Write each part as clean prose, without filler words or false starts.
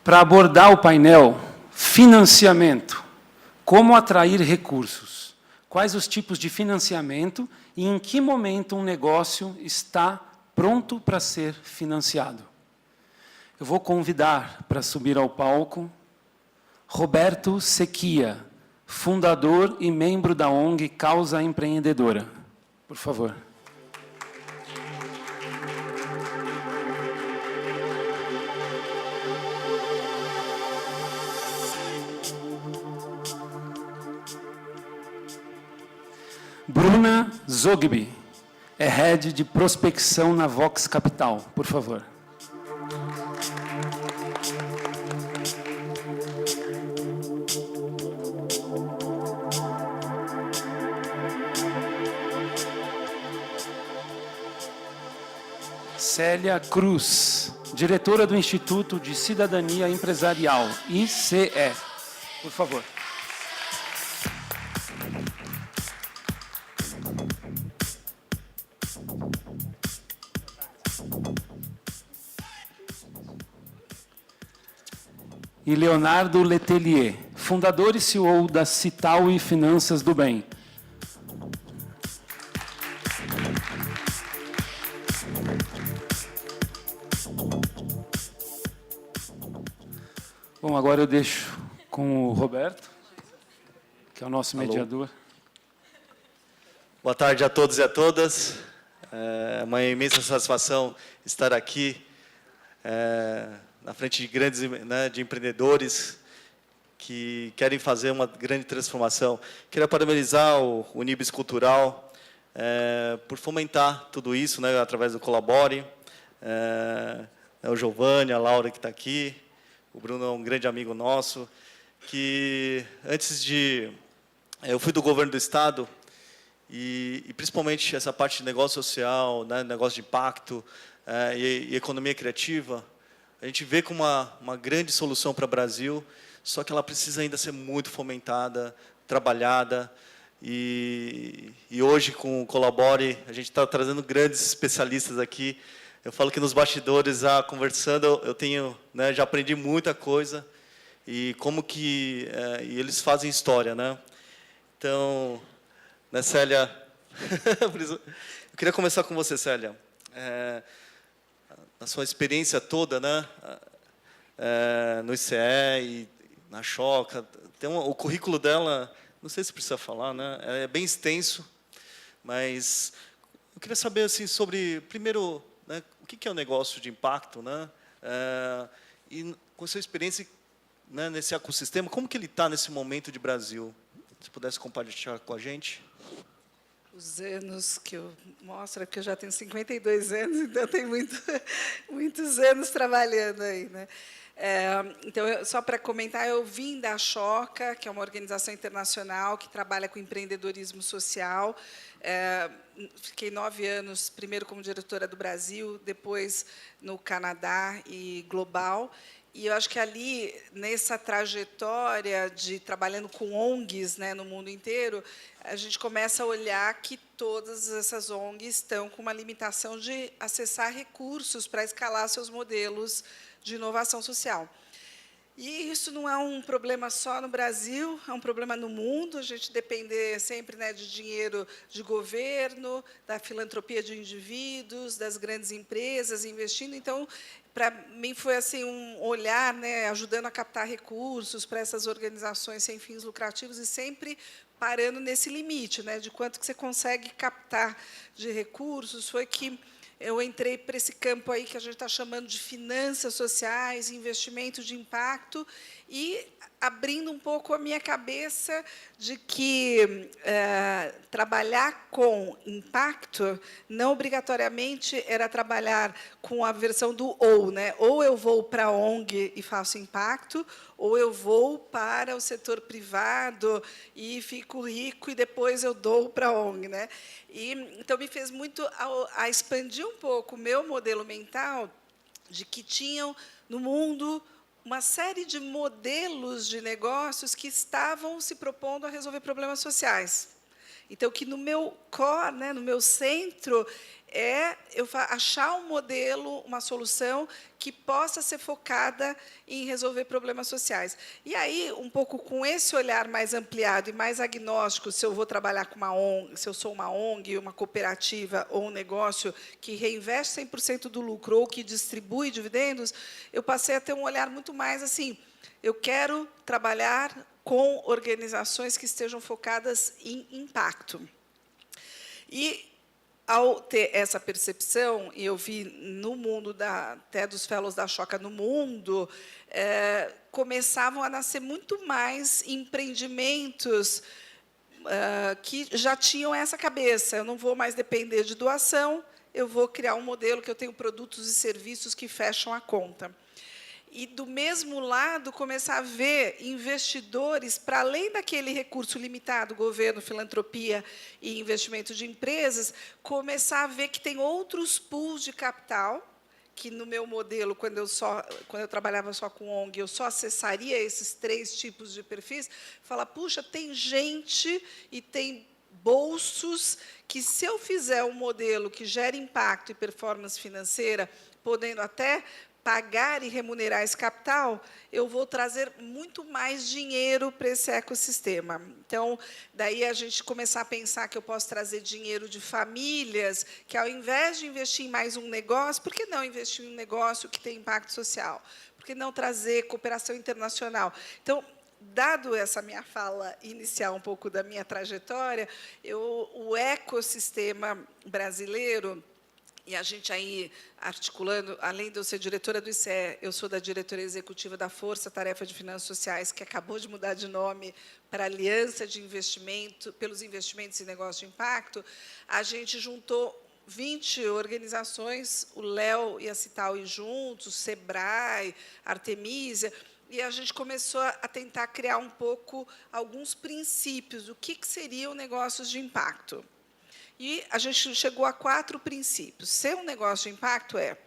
Para abordar o painel financiamento, como atrair recursos, quais os tipos de financiamento e em que momento um negócio está pronto para ser financiado. Eu vou convidar para subir ao palco Roberto Sequia, fundador e membro da ONG Causa Empreendedora. Por favor. Bruna Zogby, é Head de Prospecção na Vox Capital. Por favor. Célia Cruz, diretora do Instituto de Cidadania Empresarial, ICE. Por favor. E Leonardo Letelier, fundador e CEO da Cital e Finanças do Bem. Bom, agora eu deixo com o Roberto, que é o nosso mediador. Boa tarde a todos e a todas. É uma imensa satisfação estar aqui na frente de grandes de empreendedores que querem fazer uma grande transformação. Queria parabenizar o Unibis Cultural por fomentar tudo isso, através do Colabore. O Giovanni, a Laura que está aqui, o Bruno é um grande amigo nosso, que antes de... Eu fui do governo do Estado, e principalmente essa parte de negócio social, negócio de impacto e economia criativa, a gente vê como uma grande solução para o Brasil, só que ela precisa ainda ser muito fomentada, trabalhada, e hoje, com o Colabore, a gente está trazendo grandes especialistas aqui. Eu falo que nos bastidores, conversando, eu tenho, já aprendi muita coisa, e como que e eles fazem história, Então, Célia, eu queria começar com você, Célia. Na sua experiência toda, no ICE e na Choca, o currículo dela, não sei se precisa falar, é bem extenso, mas eu queria saber assim sobre, primeiro, o que é o negócio de impacto, e com a sua experiência nesse ecossistema, como que ele está nesse momento de Brasil? Se pudesse compartilhar com a gente. Os anos que eu mostro, porque eu já tenho 52 anos, então tem muitos anos trabalhando aí, Então, só para comentar, eu vim da Choca, que é uma organização internacional que trabalha com empreendedorismo social. Fiquei 9 anos, primeiro como diretora do Brasil, depois no Canadá e global. E eu acho que ali, nessa trajetória de trabalhando com ONGs, no mundo inteiro, a gente começa a olhar que todas essas ONGs estão com uma limitação de acessar recursos para escalar seus modelos de inovação social. E isso não é um problema só no Brasil, é um problema no mundo. A gente depende sempre de dinheiro de governo, da filantropia de indivíduos, das grandes empresas investindo. Então, para mim, foi assim um olhar, ajudando a captar recursos para essas organizações sem fins lucrativos e sempre parando nesse limite, de quanto que você consegue captar de recursos. Foi que eu entrei para esse campo aí que a gente está chamando de finanças sociais, investimento de impacto, e abrindo um pouco a minha cabeça de que trabalhar com impacto não obrigatoriamente era trabalhar com a versão do ou, ou eu vou para a ONG e faço impacto, ou eu vou para o setor privado e fico rico e depois eu dou para a ONG, então me fez muito a expandir um pouco o meu modelo mental de que tinham no mundo uma série de modelos de negócios que estavam se propondo a resolver problemas sociais. Então, que no meu core, né, no meu centro, eu achar um modelo, uma solução que possa ser focada em resolver problemas sociais. E aí, um pouco com esse olhar mais ampliado e mais agnóstico, se eu vou trabalhar com uma ONG, se eu sou uma ONG, uma cooperativa ou um negócio que reinveste 100% do lucro ou que distribui dividendos, eu passei a ter um olhar muito mais assim, eu quero trabalhar com organizações que estejam focadas em impacto. E, ao ter essa percepção, e eu vi no mundo, até dos fellows da Choca no mundo, começavam a nascer muito mais empreendimentos que já tinham essa cabeça. Eu não vou mais depender de doação, eu vou criar um modelo que eu tenho produtos e serviços que fecham a conta. E, do mesmo lado, começar a ver investidores, para além daquele recurso limitado, governo, filantropia e investimento de empresas, começar a ver que tem outros pools de capital, que, no meu modelo, quando eu trabalhava só com ONG, eu só acessaria esses 3 tipos de perfis, falar, puxa, tem gente e tem bolsos que, se eu fizer um modelo que gere impacto e performance financeira, podendo até pagar e remunerar esse capital, eu vou trazer muito mais dinheiro para esse ecossistema. Então, daí a gente começar a pensar que eu posso trazer dinheiro de famílias, que, ao invés de investir em mais um negócio, por que não investir em um negócio que tem impacto social? Por que não trazer cooperação internacional? Então, dado essa minha fala inicial, um pouco da minha trajetória, o ecossistema brasileiro, e a gente aí articulando, além de eu ser diretora do ICE, eu sou da diretoria executiva da Força Tarefa de Finanças Sociais, que acabou de mudar de nome para Aliança de Investimento, pelos Investimentos e Negócios de Impacto. A gente juntou 20 organizações, o Léo e a Citaui juntos, Sebrae, Artemisia, e a gente começou a tentar criar um pouco alguns princípios do que seriam negócios de impacto. E a gente chegou a 4 princípios. Ser um negócio de impacto é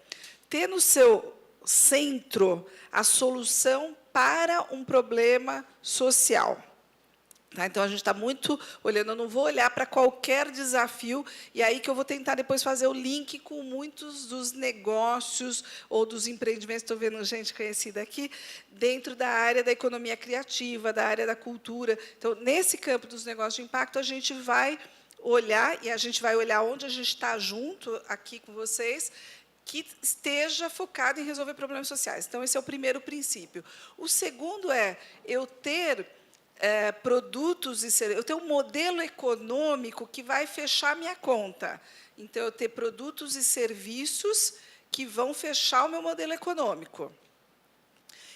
ter no seu centro a solução para um problema social. Tá? Então, a gente está muito olhando, eu não vou olhar para qualquer desafio, e aí que eu vou tentar depois fazer o link com muitos dos negócios ou dos empreendimentos, estou vendo gente conhecida aqui, dentro da área da economia criativa, da área da cultura. Então, nesse campo dos negócios de impacto, a gente vai olhar, e a gente vai olhar onde a gente está junto aqui com vocês, que esteja focado em resolver problemas sociais. Então, esse é o primeiro princípio. O segundo é eu ter produtos e serviços, eu ter um modelo econômico que vai fechar a minha conta. Então, eu ter produtos e serviços que vão fechar o meu modelo econômico.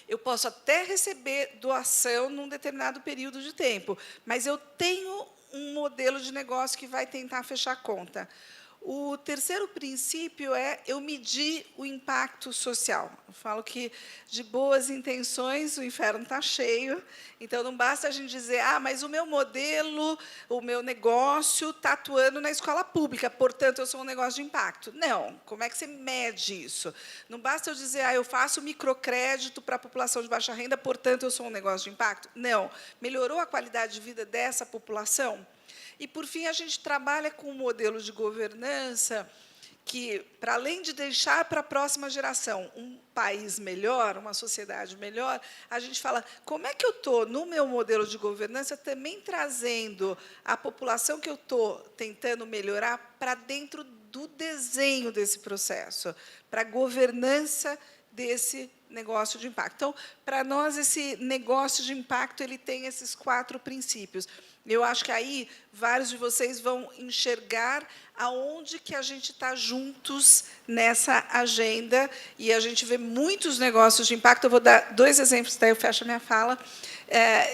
Eu posso até receber doação num determinado período de tempo, mas eu tenho um modelo de negócio que vai tentar fechar a conta. O terceiro princípio é eu medir o impacto social. Eu falo que, de boas intenções, o inferno está cheio, então não basta a gente dizer, mas o meu modelo, o meu negócio está atuando na escola pública, portanto, eu sou um negócio de impacto. Não, como é que você mede isso? Não basta eu dizer, eu faço microcrédito para a população de baixa renda, portanto, eu sou um negócio de impacto. Não. Melhorou a qualidade de vida dessa população? E, por fim, a gente trabalha com um modelo de governança que, para além de deixar para a próxima geração um país melhor, uma sociedade melhor, a gente fala, como é que eu estou, no meu modelo de governança, também trazendo a população que eu estou tentando melhorar para dentro do desenho desse processo, para a governança desse negócio de impacto. Então, para nós, esse negócio de impacto ele tem esses 4 princípios. Eu acho que aí vários de vocês vão enxergar aonde que a gente está juntos nessa agenda, e a gente vê muitos negócios de impacto. Eu vou dar 2 exemplos, daí eu fecho a minha fala.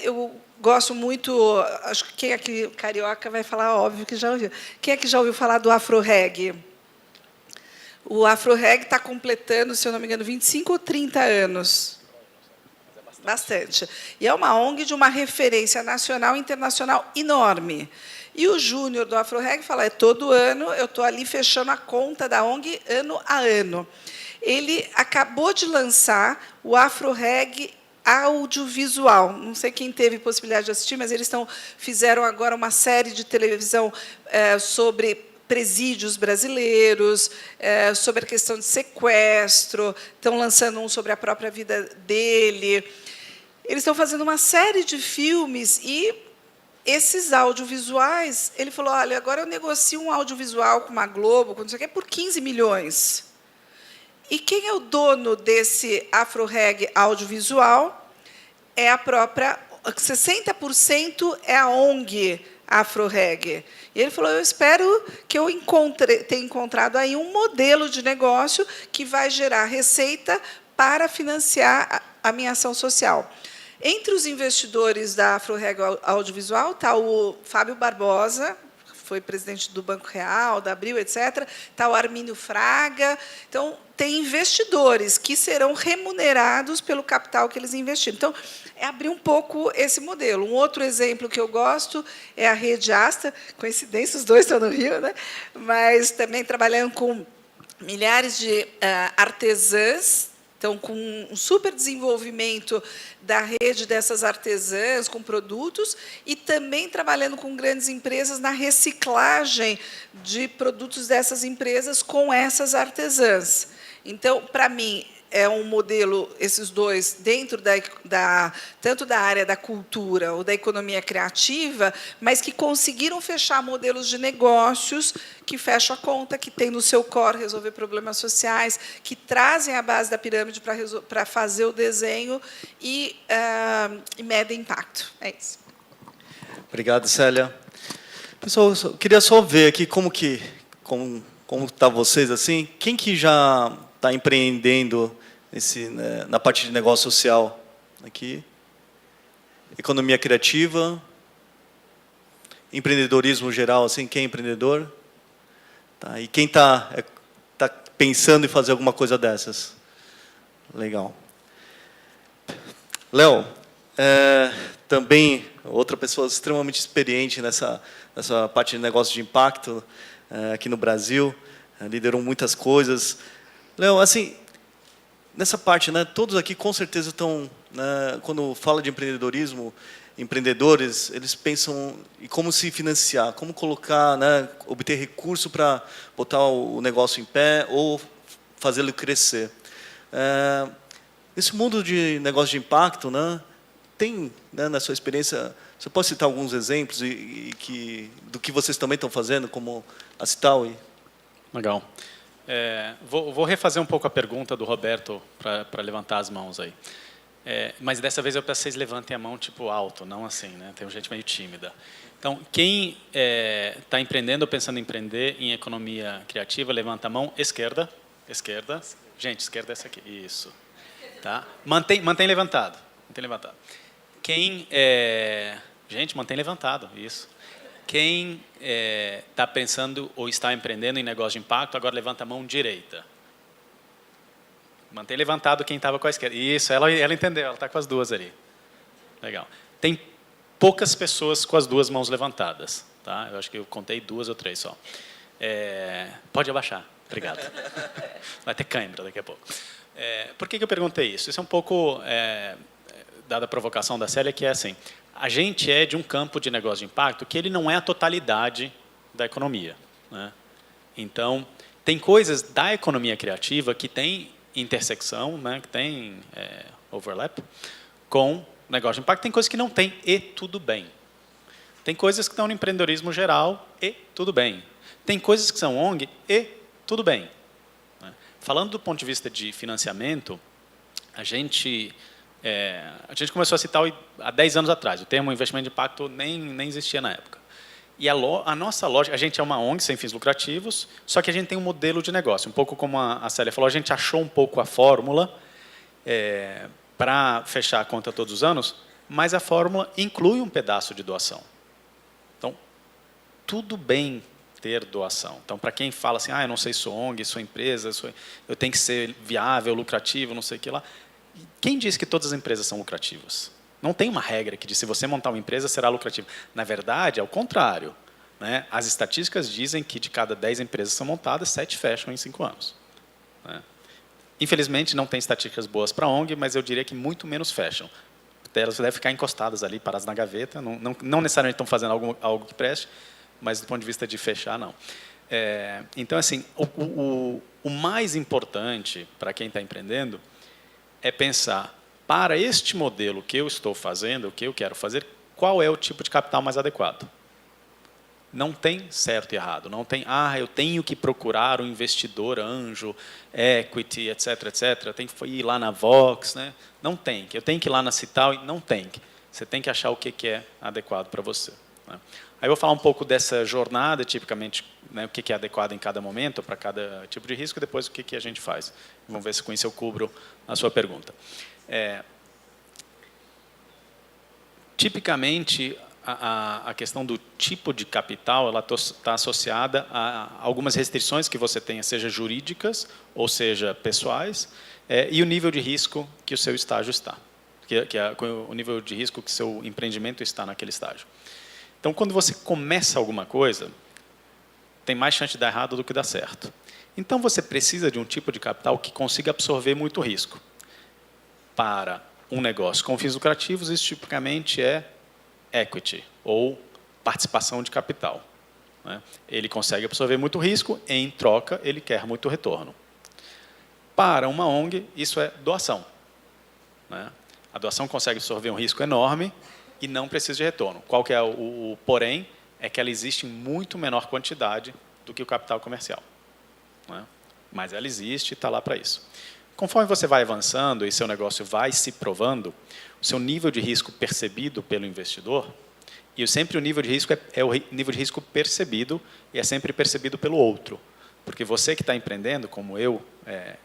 Eu gosto muito, acho que quem aqui carioca vai falar, óbvio que já ouviu. Quem é que já ouviu falar do Afro-Reg? O Afro-Reg está completando, se eu não me engano, 25 ou 30 anos. Bastante. E é uma ONG de uma referência nacional e internacional enorme. E o Júnior do Afro-Reg fala, todo ano eu estou ali fechando a conta da ONG ano a ano. Ele acabou de lançar o Afro-Reg audiovisual. Não sei quem teve possibilidade de assistir, mas eles fizeram agora uma série de televisão sobre presídios brasileiros, sobre a questão de sequestro, estão lançando um sobre a própria vida dele. Eles estão fazendo uma série de filmes e esses audiovisuais, ele falou, olha, agora eu negocio um audiovisual com uma Globo, com não sei o quê, por 15 milhões. E quem é o dono desse Afro-Reg audiovisual? É a própria... 60% é a ONG Afro-Reg. E ele falou, eu espero que eu tenha encontrado aí um modelo de negócio que vai gerar receita para financiar a minha ação social. Entre os investidores da Afro-Reg Audiovisual está o Fábio Barbosa, foi presidente do Banco Real, da Abril, etc. Está o Armínio Fraga. Então, tem investidores que serão remunerados pelo capital que eles investiram. Então, é abrir um pouco esse modelo. Um outro exemplo que eu gosto é a Rede Asta. Coincidência, os dois estão no Rio, né? Mas também trabalhando com milhares de artesãs. Então, com um super desenvolvimento da rede dessas artesãs, com produtos, e também trabalhando com grandes empresas na reciclagem de produtos dessas empresas com essas artesãs. Então, para mim, é um modelo, esses dois, dentro tanto da área da cultura ou da economia criativa, mas que conseguiram fechar modelos de negócios que fecham a conta, que tem no seu core resolver problemas sociais, que trazem a base da pirâmide para fazer o desenho e medem impacto. É isso. Obrigado, Célia. Pessoal, eu queria só ver aqui como está vocês assim. Quem que já está empreendendo na parte de negócio social aqui? Economia criativa, empreendedorismo geral, assim, quem é empreendedor? Tá, e quem está pensando em fazer alguma coisa dessas? Legal. Léo, também outra pessoa extremamente experiente nessa parte de negócio de impacto aqui no Brasil, liderou muitas coisas. Léo, assim, nessa parte, né, todos aqui com certeza estão, né, quando fala de empreendedorismo, empreendedores, eles pensam em como se financiar, como colocar, né, obter recurso para botar o negócio em pé ou fazê-lo crescer. Nesse mundo de negócio de impacto, né, tem, né, na sua experiência, você pode citar alguns exemplos do que vocês também estão fazendo, como a Citaui? Legal. Vou refazer um pouco a pergunta do Roberto para levantar as mãos aí. Mas dessa vez eu peço que vocês levantem a mão tipo alto, não assim, né? Tem gente meio tímida. Então, quem está empreendendo ou pensando em empreender em economia criativa, levanta a mão. Esquerda. Esquerda. Gente, esquerda é essa aqui. Isso. Tá? Mantém levantado. Mantém levantado. Gente, mantém levantado. Isso. Quem está pensando ou está empreendendo em negócio de impacto, agora levanta a mão direita. Mantém levantado quem estava com a esquerda. Isso, ela entendeu, ela está com as duas ali. Legal. Tem poucas pessoas com as duas mãos levantadas. Tá? Eu acho que eu contei 2 ou 3 só. Pode abaixar. Obrigado. Vai ter cãibra daqui a pouco. Por que eu perguntei isso? Isso é um pouco, dada a provocação da Célia, que é assim, a gente é de um campo de negócio de impacto que ele não é a totalidade da economia, né? Então, tem coisas da economia criativa que tem intersecção, né, que tem overlap com negócio de impacto, tem coisas que não tem e tudo bem. Tem coisas que estão no empreendedorismo geral e tudo bem. Tem coisas que são ONG e tudo bem. Falando do ponto de vista de financiamento, a gente começou a citar há 10 anos atrás. O termo investimento de impacto nem existia na época. E a nossa lógica, a gente é uma ONG sem fins lucrativos, só que a gente tem um modelo de negócio. Um pouco como a Célia falou, a gente achou um pouco a fórmula para fechar a conta todos os anos, mas a fórmula inclui um pedaço de doação. Então, tudo bem ter doação. Então, para quem fala assim, eu não sei, sou ONG, sou empresa, eu tenho que ser viável, lucrativo, não sei o que lá. Quem diz que todas as empresas são lucrativas? Não tem uma regra que diz que se você montar uma empresa, será lucrativo. Na verdade, é o contrário, né? As estatísticas dizem que de cada 10 empresas que são montadas, 7 fecham em 5 anos. Né? Infelizmente, não tem estatísticas boas para a ONG, mas eu diria que muito menos fecham. Elas devem ficar encostadas ali, paradas na gaveta, não necessariamente estão fazendo algo que preste, mas do ponto de vista de fechar, não. Então, assim, o mais importante para quem está empreendendo é pensar, para este modelo que eu estou fazendo, o que eu quero fazer, qual é o tipo de capital mais adequado. Não tem certo e errado, não tem, eu tenho que procurar um investidor anjo, equity, etc, etc, eu tenho que ir lá na Vox, né? Não tem, eu tenho que ir lá na Cital, não tem. Você tem que achar o que é adequado para você. Né? Aí eu vou falar um pouco dessa jornada, tipicamente, né, o que é adequado em cada momento, para cada tipo de risco, e depois o que a gente faz. Vamos ver se com isso eu cubro a sua pergunta. Tipicamente, a questão do tipo de capital ela está associada a algumas restrições que você tenha, seja jurídicas ou seja pessoais, e o nível de risco que o seu estágio está, o nível de risco que o seu empreendimento está naquele estágio. Então, quando você começa alguma coisa, tem mais chance de dar errado do que dar certo. Então, você precisa de um tipo de capital que consiga absorver muito risco. Para um negócio com fins lucrativos, isso tipicamente é equity, ou participação de capital. Né? Ele consegue absorver muito risco, em troca, ele quer muito retorno. Para uma ONG, isso é doação. Né? A doação consegue absorver um risco enorme e não precisa de retorno. Qual que é o porém? É que ela existe em muito menor quantidade do que o capital comercial. Né? Mas ela existe e está lá para isso. Conforme você vai avançando e seu negócio vai se provando, o seu nível de risco percebido pelo investidor, e sempre o nível de risco é o nível de risco percebido, e é sempre percebido pelo outro. Porque você que está empreendendo, como eu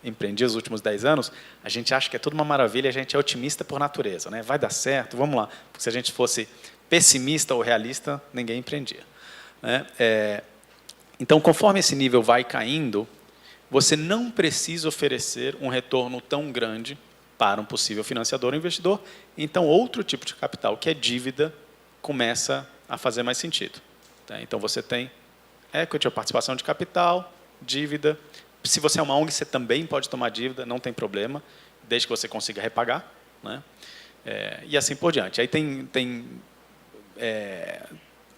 empreendi os últimos 10 anos, a gente acha que é tudo uma maravilha, a gente é otimista por natureza. Né? Vai dar certo, vamos lá. Porque se a gente fosse pessimista ou realista, ninguém empreendia. Né? Então, conforme esse nível vai caindo, você não precisa oferecer um retorno tão grande para um possível financiador ou investidor. Então, outro tipo de capital, que é dívida, começa a fazer mais sentido. Então, você tem equity, ou participação de capital, dívida. Se você é uma ONG, você também pode tomar dívida, não tem problema, desde que você consiga repagar. Né? E assim por diante. Aí tem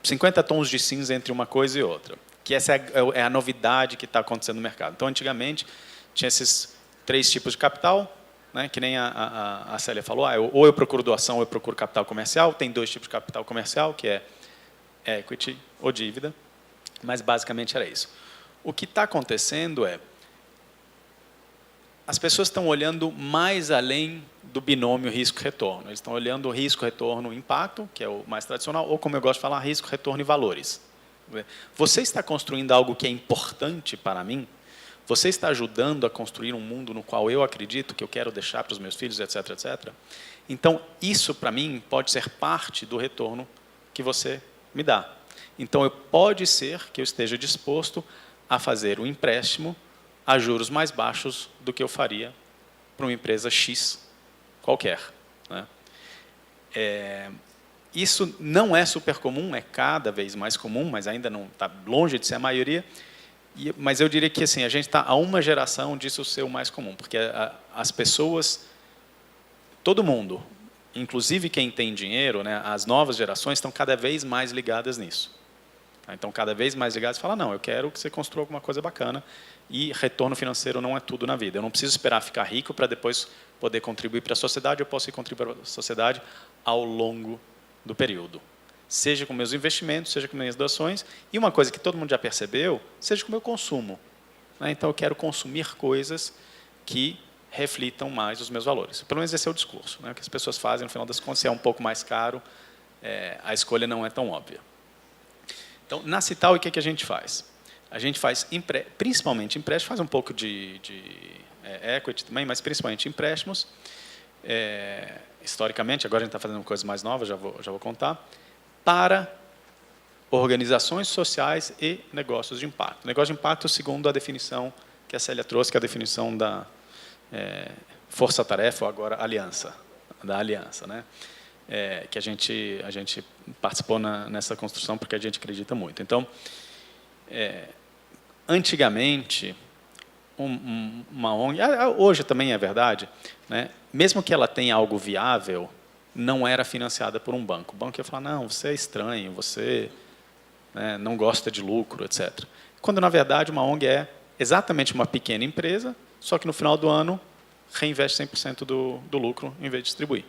50 tons de cinza entre uma coisa e outra. Que essa é a novidade que está acontecendo no mercado. Então, antigamente, tinha esses 3 tipos de capital, né, que nem a Célia falou, ou eu procuro doação ou eu procuro capital comercial. Tem 2 tipos de capital comercial, que é equity ou dívida, mas basicamente era isso. O que está acontecendo as pessoas estão olhando mais além do binômio risco-retorno. Eles estão olhando o risco-retorno-impacto, que é o mais tradicional, ou, como eu gosto de falar, risco-retorno e valores. Você está construindo algo que é importante para mim? Você está ajudando a construir um mundo no qual eu acredito que eu quero deixar para os meus filhos, etc, etc? Então, isso, para mim, pode ser parte do retorno que você me dá. Então, pode ser que eu esteja disposto a fazer um empréstimo a juros mais baixos do que eu faria para uma empresa X qualquer. Né? Isso não é super comum, é cada vez mais comum, mas ainda não está longe de ser a maioria. Mas eu diria que assim, a gente está a uma geração disso ser o mais comum, porque as pessoas, todo mundo, inclusive quem tem dinheiro, né, as novas gerações estão cada vez mais ligadas nisso. Então, cada vez mais ligadas, falam, não, eu quero que você construa alguma coisa bacana e retorno financeiro não é tudo na vida. Eu não preciso esperar ficar rico para depois poder contribuir para a sociedade, eu posso ir contribuir para a sociedade ao longo do período. Seja com meus investimentos, seja com minhas doações, e uma coisa que todo mundo já percebeu, seja com o meu consumo. Então, eu quero consumir coisas que reflitam mais os meus valores. Pelo menos esse é o discurso. O que as pessoas fazem, no final das contas, se é um pouco mais caro, a escolha não é tão óbvia. Então, na Cital, o que a gente faz? A gente faz, principalmente empréstimos, faz um pouco de equity também, mas principalmente empréstimos. Historicamente, agora a gente está fazendo coisas mais novas, já vou contar, para organizações sociais e negócios de impacto. Negócio de impacto, segundo a definição que a Célia trouxe, que é a definição da força-tarefa, ou agora aliança, da aliança, né? Que a gente participou nessa construção porque a gente acredita muito. Então, antigamente, uma ONG, hoje também é verdade, né? Mesmo que ela tenha algo viável, não era financiada por um banco. O banco ia falar, não, você é estranho, você, né, não gosta de lucro, etc. Quando, na verdade, uma ONG é exatamente uma pequena empresa, só que no final do ano reinveste 100% do lucro em vez de distribuir.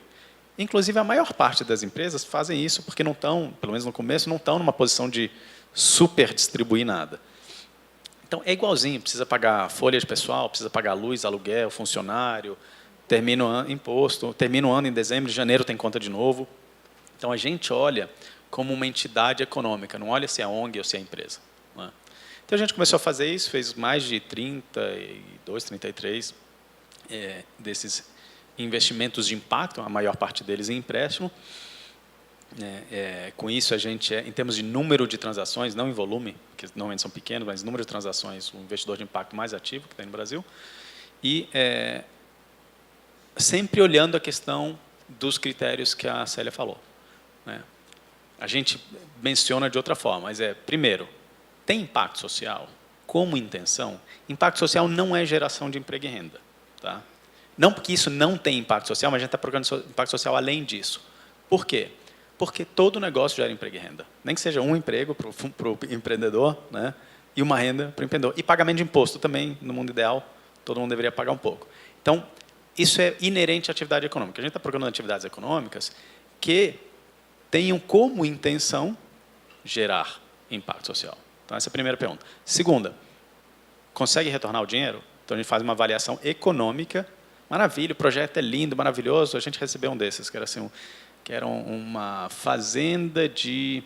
Inclusive, a maior parte das empresas fazem isso porque não estão, pelo menos no começo, não estão numa posição de super distribuir nada. Então, é igualzinho, precisa pagar folha de pessoal, precisa pagar luz, aluguel, funcionário, termina o ano, imposto, termina o ano em dezembro, em janeiro tem conta de novo. Então, a gente olha como uma entidade econômica, não olha se é ONG ou se é empresa. Né? Então, a gente começou a fazer isso, fez mais de 32, 33 desses investimentos de impacto, a maior parte deles em empréstimo. Com isso, a gente em termos de número de transações, não em volume, que normalmente são pequenos, mas número de transações, o investidor de impacto mais ativo que tem no Brasil. E sempre olhando a questão dos critérios que a Célia falou. Né? A gente menciona de outra forma, mas primeiro, tem impacto social como intenção? Impacto social não é geração de emprego e renda. Tá? Não porque isso não tem impacto social, mas a gente está procurando impacto social além disso. Por quê? Porque todo negócio gera emprego e renda. Nem que seja um emprego para o empreendedor, né? E uma renda para o empreendedor. E pagamento de imposto também, no mundo ideal, todo mundo deveria pagar um pouco. Então, isso é inerente à atividade econômica. A gente está procurando atividades econômicas que tenham como intenção gerar impacto social. Então, essa é a primeira pergunta. Segunda, consegue retornar o dinheiro? Então, a gente faz uma avaliação econômica. Maravilha, o projeto é lindo, maravilhoso. A gente recebeu um desses, que era assim, que era uma fazenda de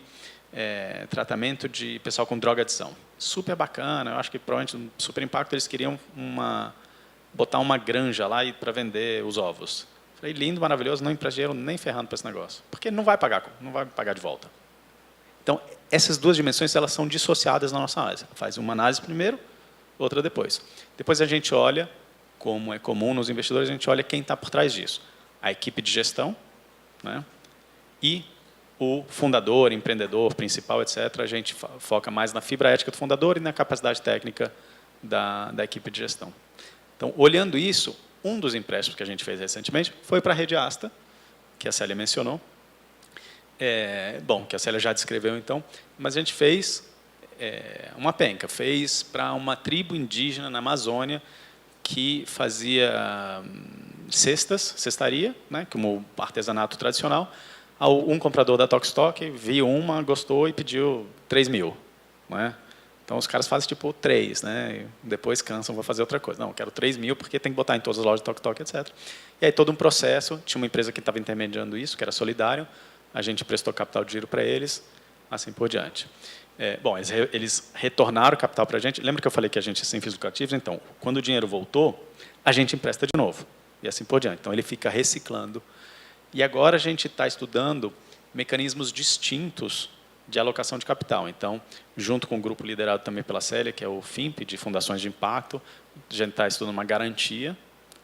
tratamento de pessoal com droga adição. Super bacana, eu acho que provavelmente um super impacto, eles queriam botar uma granja lá para vender os ovos. Falei, lindo, maravilhoso, não empresta dinheiro nem ferrando para esse negócio, porque não vai pagar de volta. Então, essas duas dimensões elas são dissociadas na nossa análise. Faz uma análise primeiro, outra depois. Depois a gente olha, como é comum nos investidores, a gente olha quem está por trás disso. A equipe de gestão, né? E o fundador, empreendedor, principal, etc. A gente foca mais na fibra ética do fundador e na capacidade técnica da equipe de gestão. Então, olhando isso, um dos empréstimos que a gente fez recentemente foi para a Rede Asta, que a Célia mencionou. Bom, que a Célia já descreveu, então, mas a gente fez uma penca, fez para uma tribo indígena na Amazônia que fazia cestaria, né, como artesanato tradicional. Um comprador da Tokstok viu uma, gostou e pediu 3 mil. Né? Então, os caras fazem tipo 3, né? Depois cansam, vou fazer outra coisa. Não, eu quero 3 mil porque tem que botar em todas as lojas de Tokstok, etc. E aí todo um processo, tinha uma empresa que estava intermediando isso, que era Solidário, a gente prestou capital de giro para eles, assim por diante. Bom, eles retornaram o capital para a gente. Lembra que eu falei que a gente é sem fins lucrativos? Então, quando o dinheiro voltou, a gente empresta de novo. E assim por diante. Então, ele fica reciclando. E agora a gente está estudando mecanismos distintos de alocação de capital. Então, junto com o grupo liderado também pela Célia, que é o FIMP, de Fundações de Impacto, a gente está estudando uma garantia,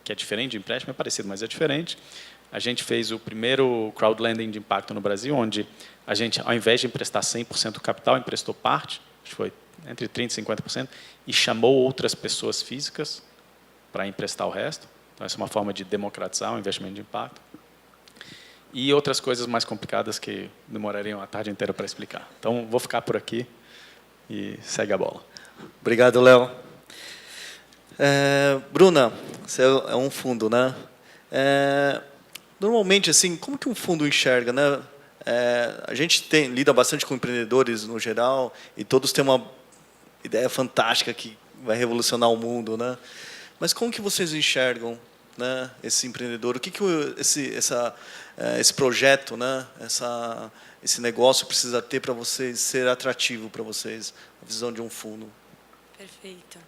que é diferente de empréstimo, é parecido, mas é diferente. A gente fez o primeiro crowdlending de impacto no Brasil, onde a gente, ao invés de emprestar 100% do capital, emprestou parte, acho que foi entre 30% e 50%, e chamou outras pessoas físicas para emprestar o resto. Então, essa é uma forma de democratizar o investimento de impacto. E outras coisas mais complicadas que demorariam a tarde inteira para explicar. Então, vou ficar por aqui e segue a bola. Obrigado, Léo. Bruna, você é um fundo, né? Normalmente, assim, como que um fundo enxerga, né? A gente lida bastante com empreendedores no geral e todos têm uma ideia fantástica que vai revolucionar o mundo, né? Mas como que vocês enxergam, né, esse empreendedor? O que esse projeto, né, esse negócio precisa ter para vocês ser atrativo para vocês, a visão de um fundo? Perfeito.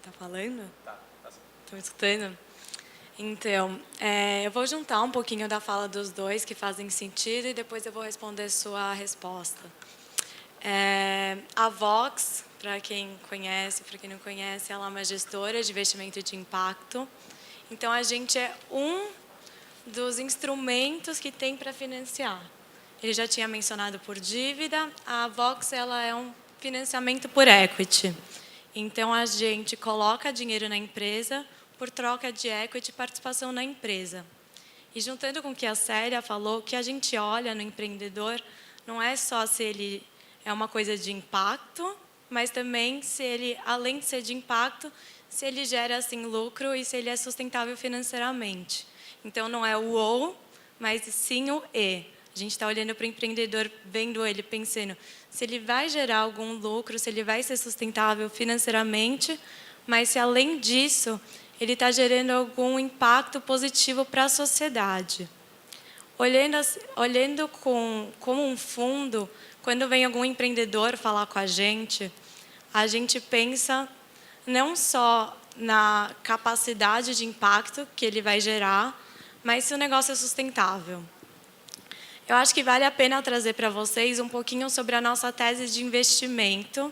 Tá falando? Tá. Estão escutando? Então, eu vou juntar um pouquinho da fala dos dois que fazem sentido e depois eu vou responder sua resposta. A Vox, para quem conhece, para quem não conhece, ela é uma gestora de investimento de impacto. Então, a gente é um dos instrumentos que tem para financiar. Ele já tinha mencionado por dívida, a Vox ela é um financiamento por equity. Então, a gente coloca dinheiro na empresa por troca de equity e participação na empresa. E juntando com o que a Célia falou, o que a gente olha no empreendedor não é só se ele é uma coisa de impacto, mas também se ele, além de ser de impacto, se ele gera assim, lucro e se ele é sustentável financeiramente. Então, não é o ou, mas sim o e. A gente está olhando para o empreendedor, vendo ele, pensando se ele vai gerar algum lucro, se ele vai ser sustentável financeiramente, mas se, além disso, ele está gerando algum impacto positivo para a sociedade. Olhando como um fundo, quando vem algum empreendedor falar com a gente pensa não só na capacidade de impacto que ele vai gerar, mas se o negócio é sustentável. Eu acho que vale a pena trazer para vocês um pouquinho sobre a nossa tese de investimento,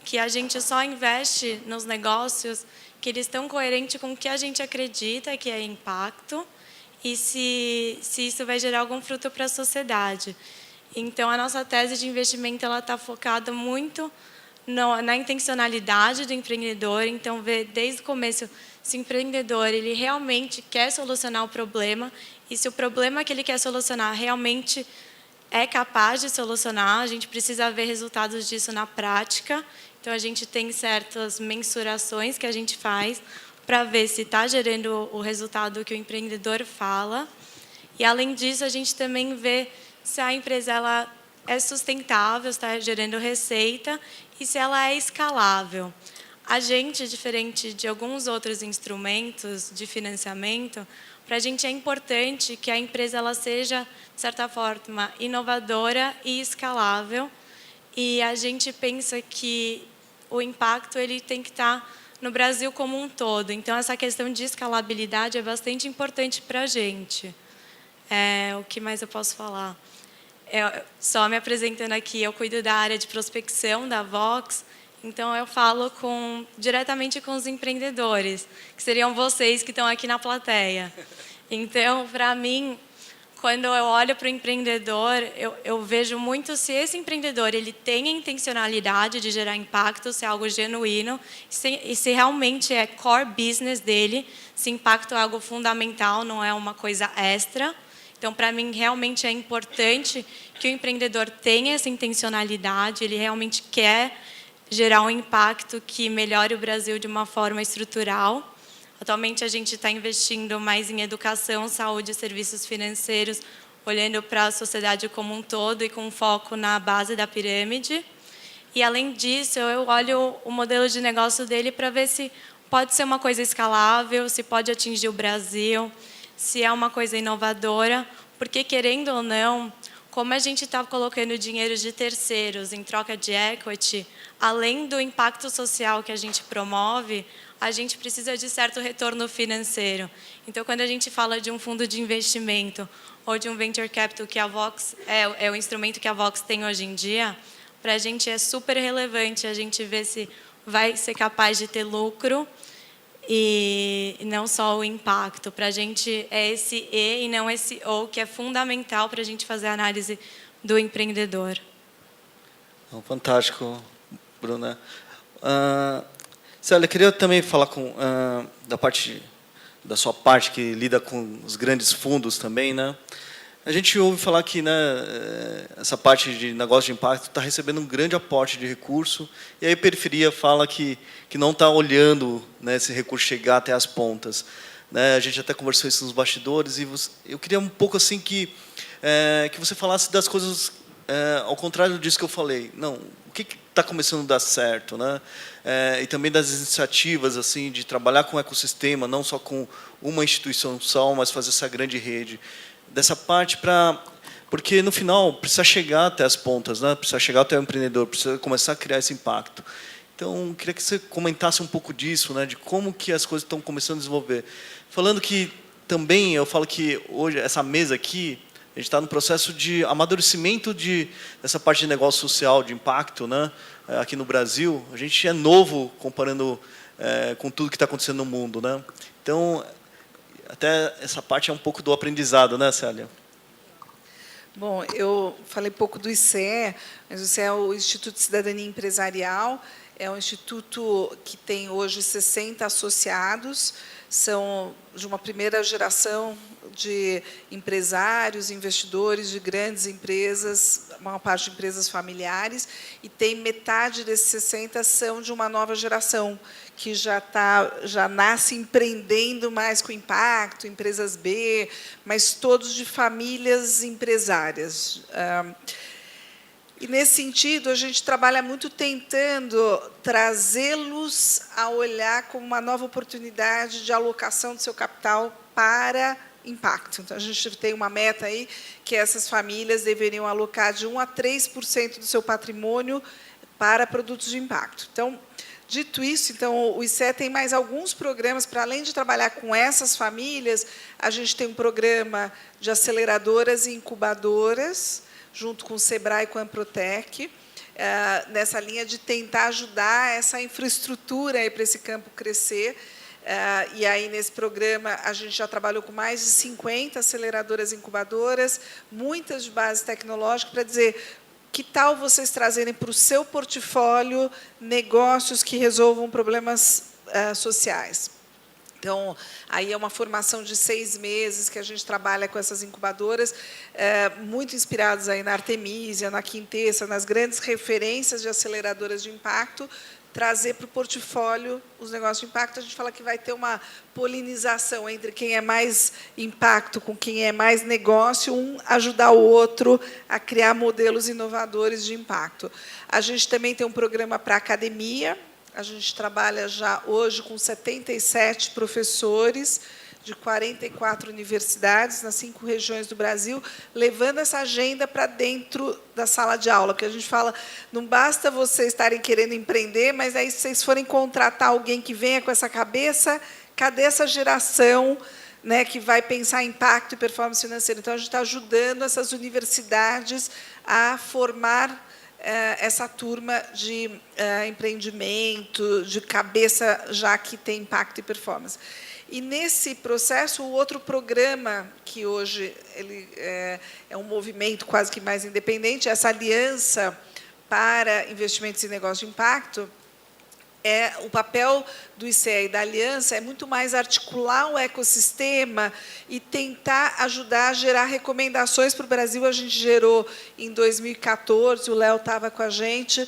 que a gente só investe nos negócios que eles estão coerentes com o que a gente acredita que é impacto e se isso vai gerar algum fruto para a sociedade. Então, a nossa tese de investimento está focada muito na intencionalidade do empreendedor. Então, ver desde o começo se o empreendedor ele realmente quer solucionar o problema e se o problema que ele quer solucionar realmente é capaz de solucionar, a gente precisa ver resultados disso na prática. Então, a gente tem certas mensurações que a gente faz para ver se está gerando o resultado que o empreendedor fala. E, além disso, a gente também vê se a empresa ela é sustentável, está gerando receita e se ela é escalável. A gente, diferente de alguns outros instrumentos de financiamento, para a gente é importante que a empresa ela seja, de certa forma, inovadora e escalável. E a gente pensa que o impacto ele tem que estar no Brasil como um todo. Então, essa questão de escalabilidade é bastante importante para a gente. O que mais eu posso falar? Só me apresentando aqui, eu cuido da área de prospecção da Vox, então eu falo diretamente com os empreendedores, que seriam vocês que estão aqui na plateia. Então, para mim, quando eu olho para o empreendedor, eu vejo muito se esse empreendedor ele tem a intencionalidade de gerar impacto, se é algo genuíno, e se realmente é core business dele, se impacto é algo fundamental, não é uma coisa extra. Então, para mim, realmente é importante que o empreendedor tenha essa intencionalidade, ele realmente quer gerar um impacto que melhore o Brasil de uma forma estrutural. Atualmente, a gente está investindo mais em educação, saúde e serviços financeiros, olhando para a sociedade como um todo e com foco na base da pirâmide. E, além disso, eu olho o modelo de negócio dele para ver se pode ser uma coisa escalável, se pode atingir o Brasil, se é uma coisa inovadora, porque, querendo ou não, como a gente está colocando dinheiro de terceiros em troca de equity, além do impacto social que a gente promove, a gente precisa de certo retorno financeiro. Então, quando a gente fala de um fundo de investimento ou de um venture capital, que a Vox é o instrumento que a Vox tem hoje em dia, para a gente é super relevante a gente ver se vai ser capaz de ter lucro e não só o impacto. Para a gente é esse E e não esse O, que é fundamental para a gente fazer a análise do empreendedor. Fantástico, Bruna. Célia, eu queria também falar da sua parte que lida com os grandes fundos também, né? A gente ouve falar que, né, essa parte de negócio de impacto está recebendo um grande aporte de recurso, e aí a periferia fala que não está olhando, né, esse recurso chegar até as pontas. Né? A gente até conversou isso nos bastidores, e eu queria um pouco assim que você falasse das coisas ao contrário disso que eu falei. Não, o que está começando a dar certo, né? E também das iniciativas assim de trabalhar com o ecossistema, não só com uma instituição só, mas fazer essa grande rede. Dessa parte porque no final precisa chegar até as pontas, né? Precisa chegar até o empreendedor, precisa começar a criar esse impacto. Então, queria que você comentasse um pouco disso, né? De como que as coisas estão começando a desenvolver. Falando que também, eu falo que hoje essa mesa aqui, a gente está no processo de amadurecimento dessa parte de negócio social, de impacto, né? Aqui no Brasil. A gente é novo comparando com tudo que está acontecendo no mundo, né? Então, até essa parte é um pouco do aprendizado, né, Célia? Bom, eu falei pouco do ICE, mas o ICE é o Instituto de Cidadania Empresarial, é um instituto que tem hoje 60 associados, são de uma primeira geração de empresários, investidores de grandes empresas, a maior parte de empresas familiares, e tem metade desses 60 são de uma nova geração, que já nasce empreendendo mais com impacto, empresas B, mas todos de famílias empresárias. E, nesse sentido, a gente trabalha muito tentando trazê-los a olhar como uma nova oportunidade de alocação do seu capital para impacto. Então, a gente tem uma meta aí que essas famílias deveriam alocar de 1% a 3% do seu patrimônio para produtos de impacto. Então, dito isso, então, o ICE tem mais alguns programas, para além de trabalhar com essas famílias, a gente tem um programa de aceleradoras e incubadoras, junto com o SEBRAE e com a Amprotec, nessa linha de tentar ajudar essa infraestrutura para esse campo crescer. E aí, nesse programa, a gente já trabalhou com mais de 50 aceleradoras e incubadoras, muitas de base tecnológica, para dizer que tal vocês trazerem para o seu portfólio negócios que resolvam problemas sociais. Então, aí é uma formação de 6 meses que a gente trabalha com essas incubadoras, muito inspirados aí na Artemisia, na Quintessa, nas grandes referências de aceleradoras de impacto, trazer para o portfólio os negócios de impacto. A gente fala que vai ter uma polinização entre quem é mais impacto com quem é mais negócio, um ajudar o outro a criar modelos inovadores de impacto. A gente também tem um programa para a academia. A gente trabalha já hoje com 77 professores de 44 universidades nas 5 regiões do Brasil, levando essa agenda para dentro da sala de aula, porque a gente fala, não basta vocês estarem querendo empreender, mas aí, se vocês forem contratar alguém que venha com essa cabeça, cadê essa geração, né, que vai pensar em impacto e performance financeira? Então, a gente está ajudando essas universidades a formar essa turma de empreendimento, de cabeça já que tem impacto e performance. E, nesse processo, o outro programa, que hoje ele é um movimento quase que mais independente, essa aliança para investimentos em negócios de impacto, o papel do ICE e da aliança é muito mais articular o ecossistema e tentar ajudar a gerar recomendações para o Brasil. A gente gerou em 2014, o Léo estava com a gente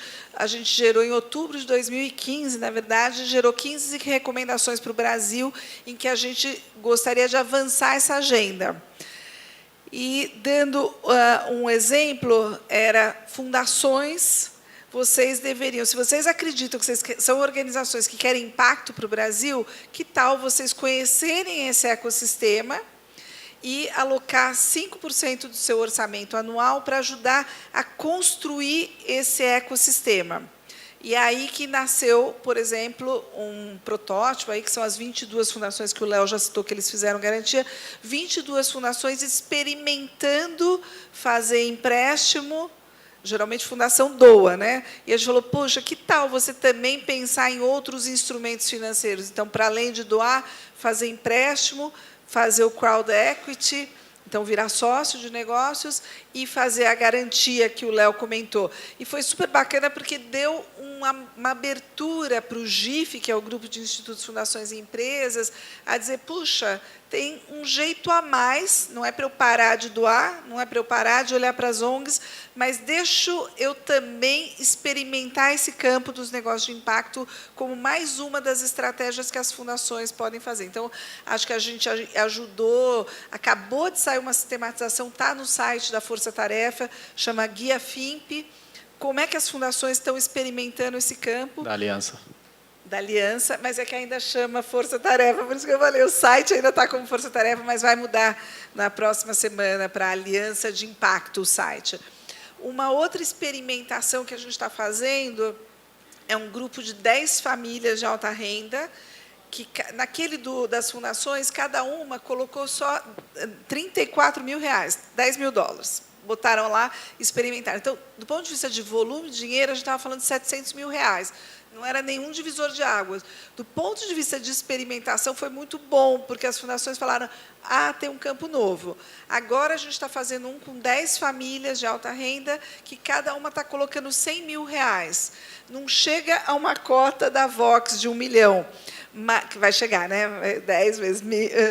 gerou em outubro de 2015, na verdade, gerou 15 recomendações para o Brasil, em que a gente gostaria de avançar essa agenda. E, dando um exemplo, era fundações. Vocês deveriam, se vocês acreditam que vocês são organizações que querem impacto para o Brasil, que tal vocês conhecerem esse ecossistema e alocar 5% do seu orçamento anual para ajudar a construir esse ecossistema? E aí que nasceu, por exemplo, um protótipo, aí, que são as 22 fundações que o Léo já citou, que eles fizeram garantia, 22 fundações experimentando fazer empréstimo. Geralmente, fundação doa, né? E a gente falou, poxa, que tal você também pensar em outros instrumentos financeiros? Então, para além de doar, fazer empréstimo, fazer o crowd equity, então virar sócio de negócios e fazer a garantia que o Léo comentou. E foi super bacana, porque deu uma abertura para o GIF, que é o Grupo de Institutos, Fundações e Empresas, a dizer, puxa, tem um jeito a mais, não é para eu parar de doar, não é para eu parar de olhar para as ONGs, mas deixo eu também experimentar esse campo dos negócios de impacto como mais uma das estratégias que as fundações podem fazer. Então, acho que a gente ajudou, acabou de sair uma sistematização, está no site da Força Tarefa, chama Guia FIMP. Como é que as fundações estão experimentando esse campo? Da aliança. Da aliança, mas é que ainda chama Força Tarefa, por isso que eu falei, o site ainda está como Força Tarefa, mas vai mudar na próxima semana para a Aliança de Impacto, o site. Uma outra experimentação que a gente está fazendo é um grupo de 10 famílias de alta renda, que, naquele das fundações, cada uma colocou só R$34 mil, $10 mil. Botaram lá, experimentaram. Então, do ponto de vista de volume de dinheiro, a gente estava falando de R$700 mil. Não era nenhum divisor de águas. Do ponto de vista de experimentação, foi muito bom, porque as fundações falaram, tem um campo novo. Agora, a gente está fazendo um com 10 famílias de alta renda, que cada uma está colocando R$100 mil. Não chega a uma cota da Vox de 1 milhão, que vai chegar, né? 10 vezes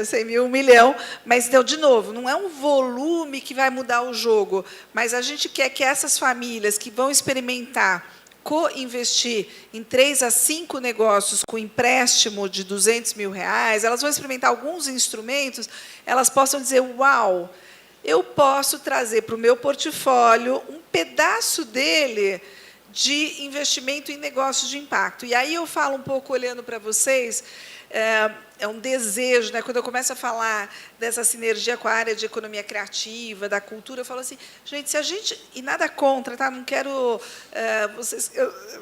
100 mil, 1 milhão. Mas, então, de novo, não é um volume que vai mudar o jogo, mas a gente quer que essas famílias que vão experimentar co-investir em 3 a 5 negócios com empréstimo de R$200 mil, elas vão experimentar alguns instrumentos, elas possam dizer, uau, eu posso trazer para o meu portfólio um pedaço dele de investimento em negócios de impacto. E aí eu falo um pouco, olhando para vocês, é um desejo, né? Quando eu começo a falar dessa sinergia com a área de economia criativa, da cultura, eu falo assim, gente, se a gente... E nada contra, tá? Não quero...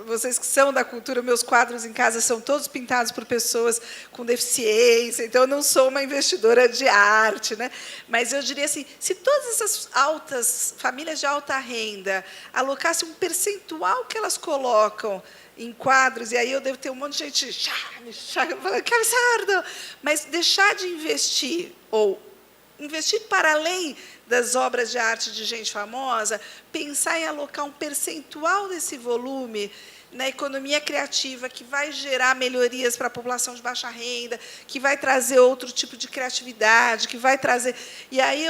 vocês que são da cultura, meus quadros em casa são todos pintados por pessoas com deficiência, então eu não sou uma investidora de arte, né? Mas eu diria assim, se todas essas famílias de alta renda alocassem um percentual que elas colocam em quadros, e aí eu devo ter um monte de gente falando, que absurdo! Mas deixar de investir, ou investir para além das obras de arte de gente famosa, pensar em alocar um percentual desse volume na economia criativa, que vai gerar melhorias para a população de baixa renda, que vai trazer outro tipo de criatividade, que vai trazer... E aí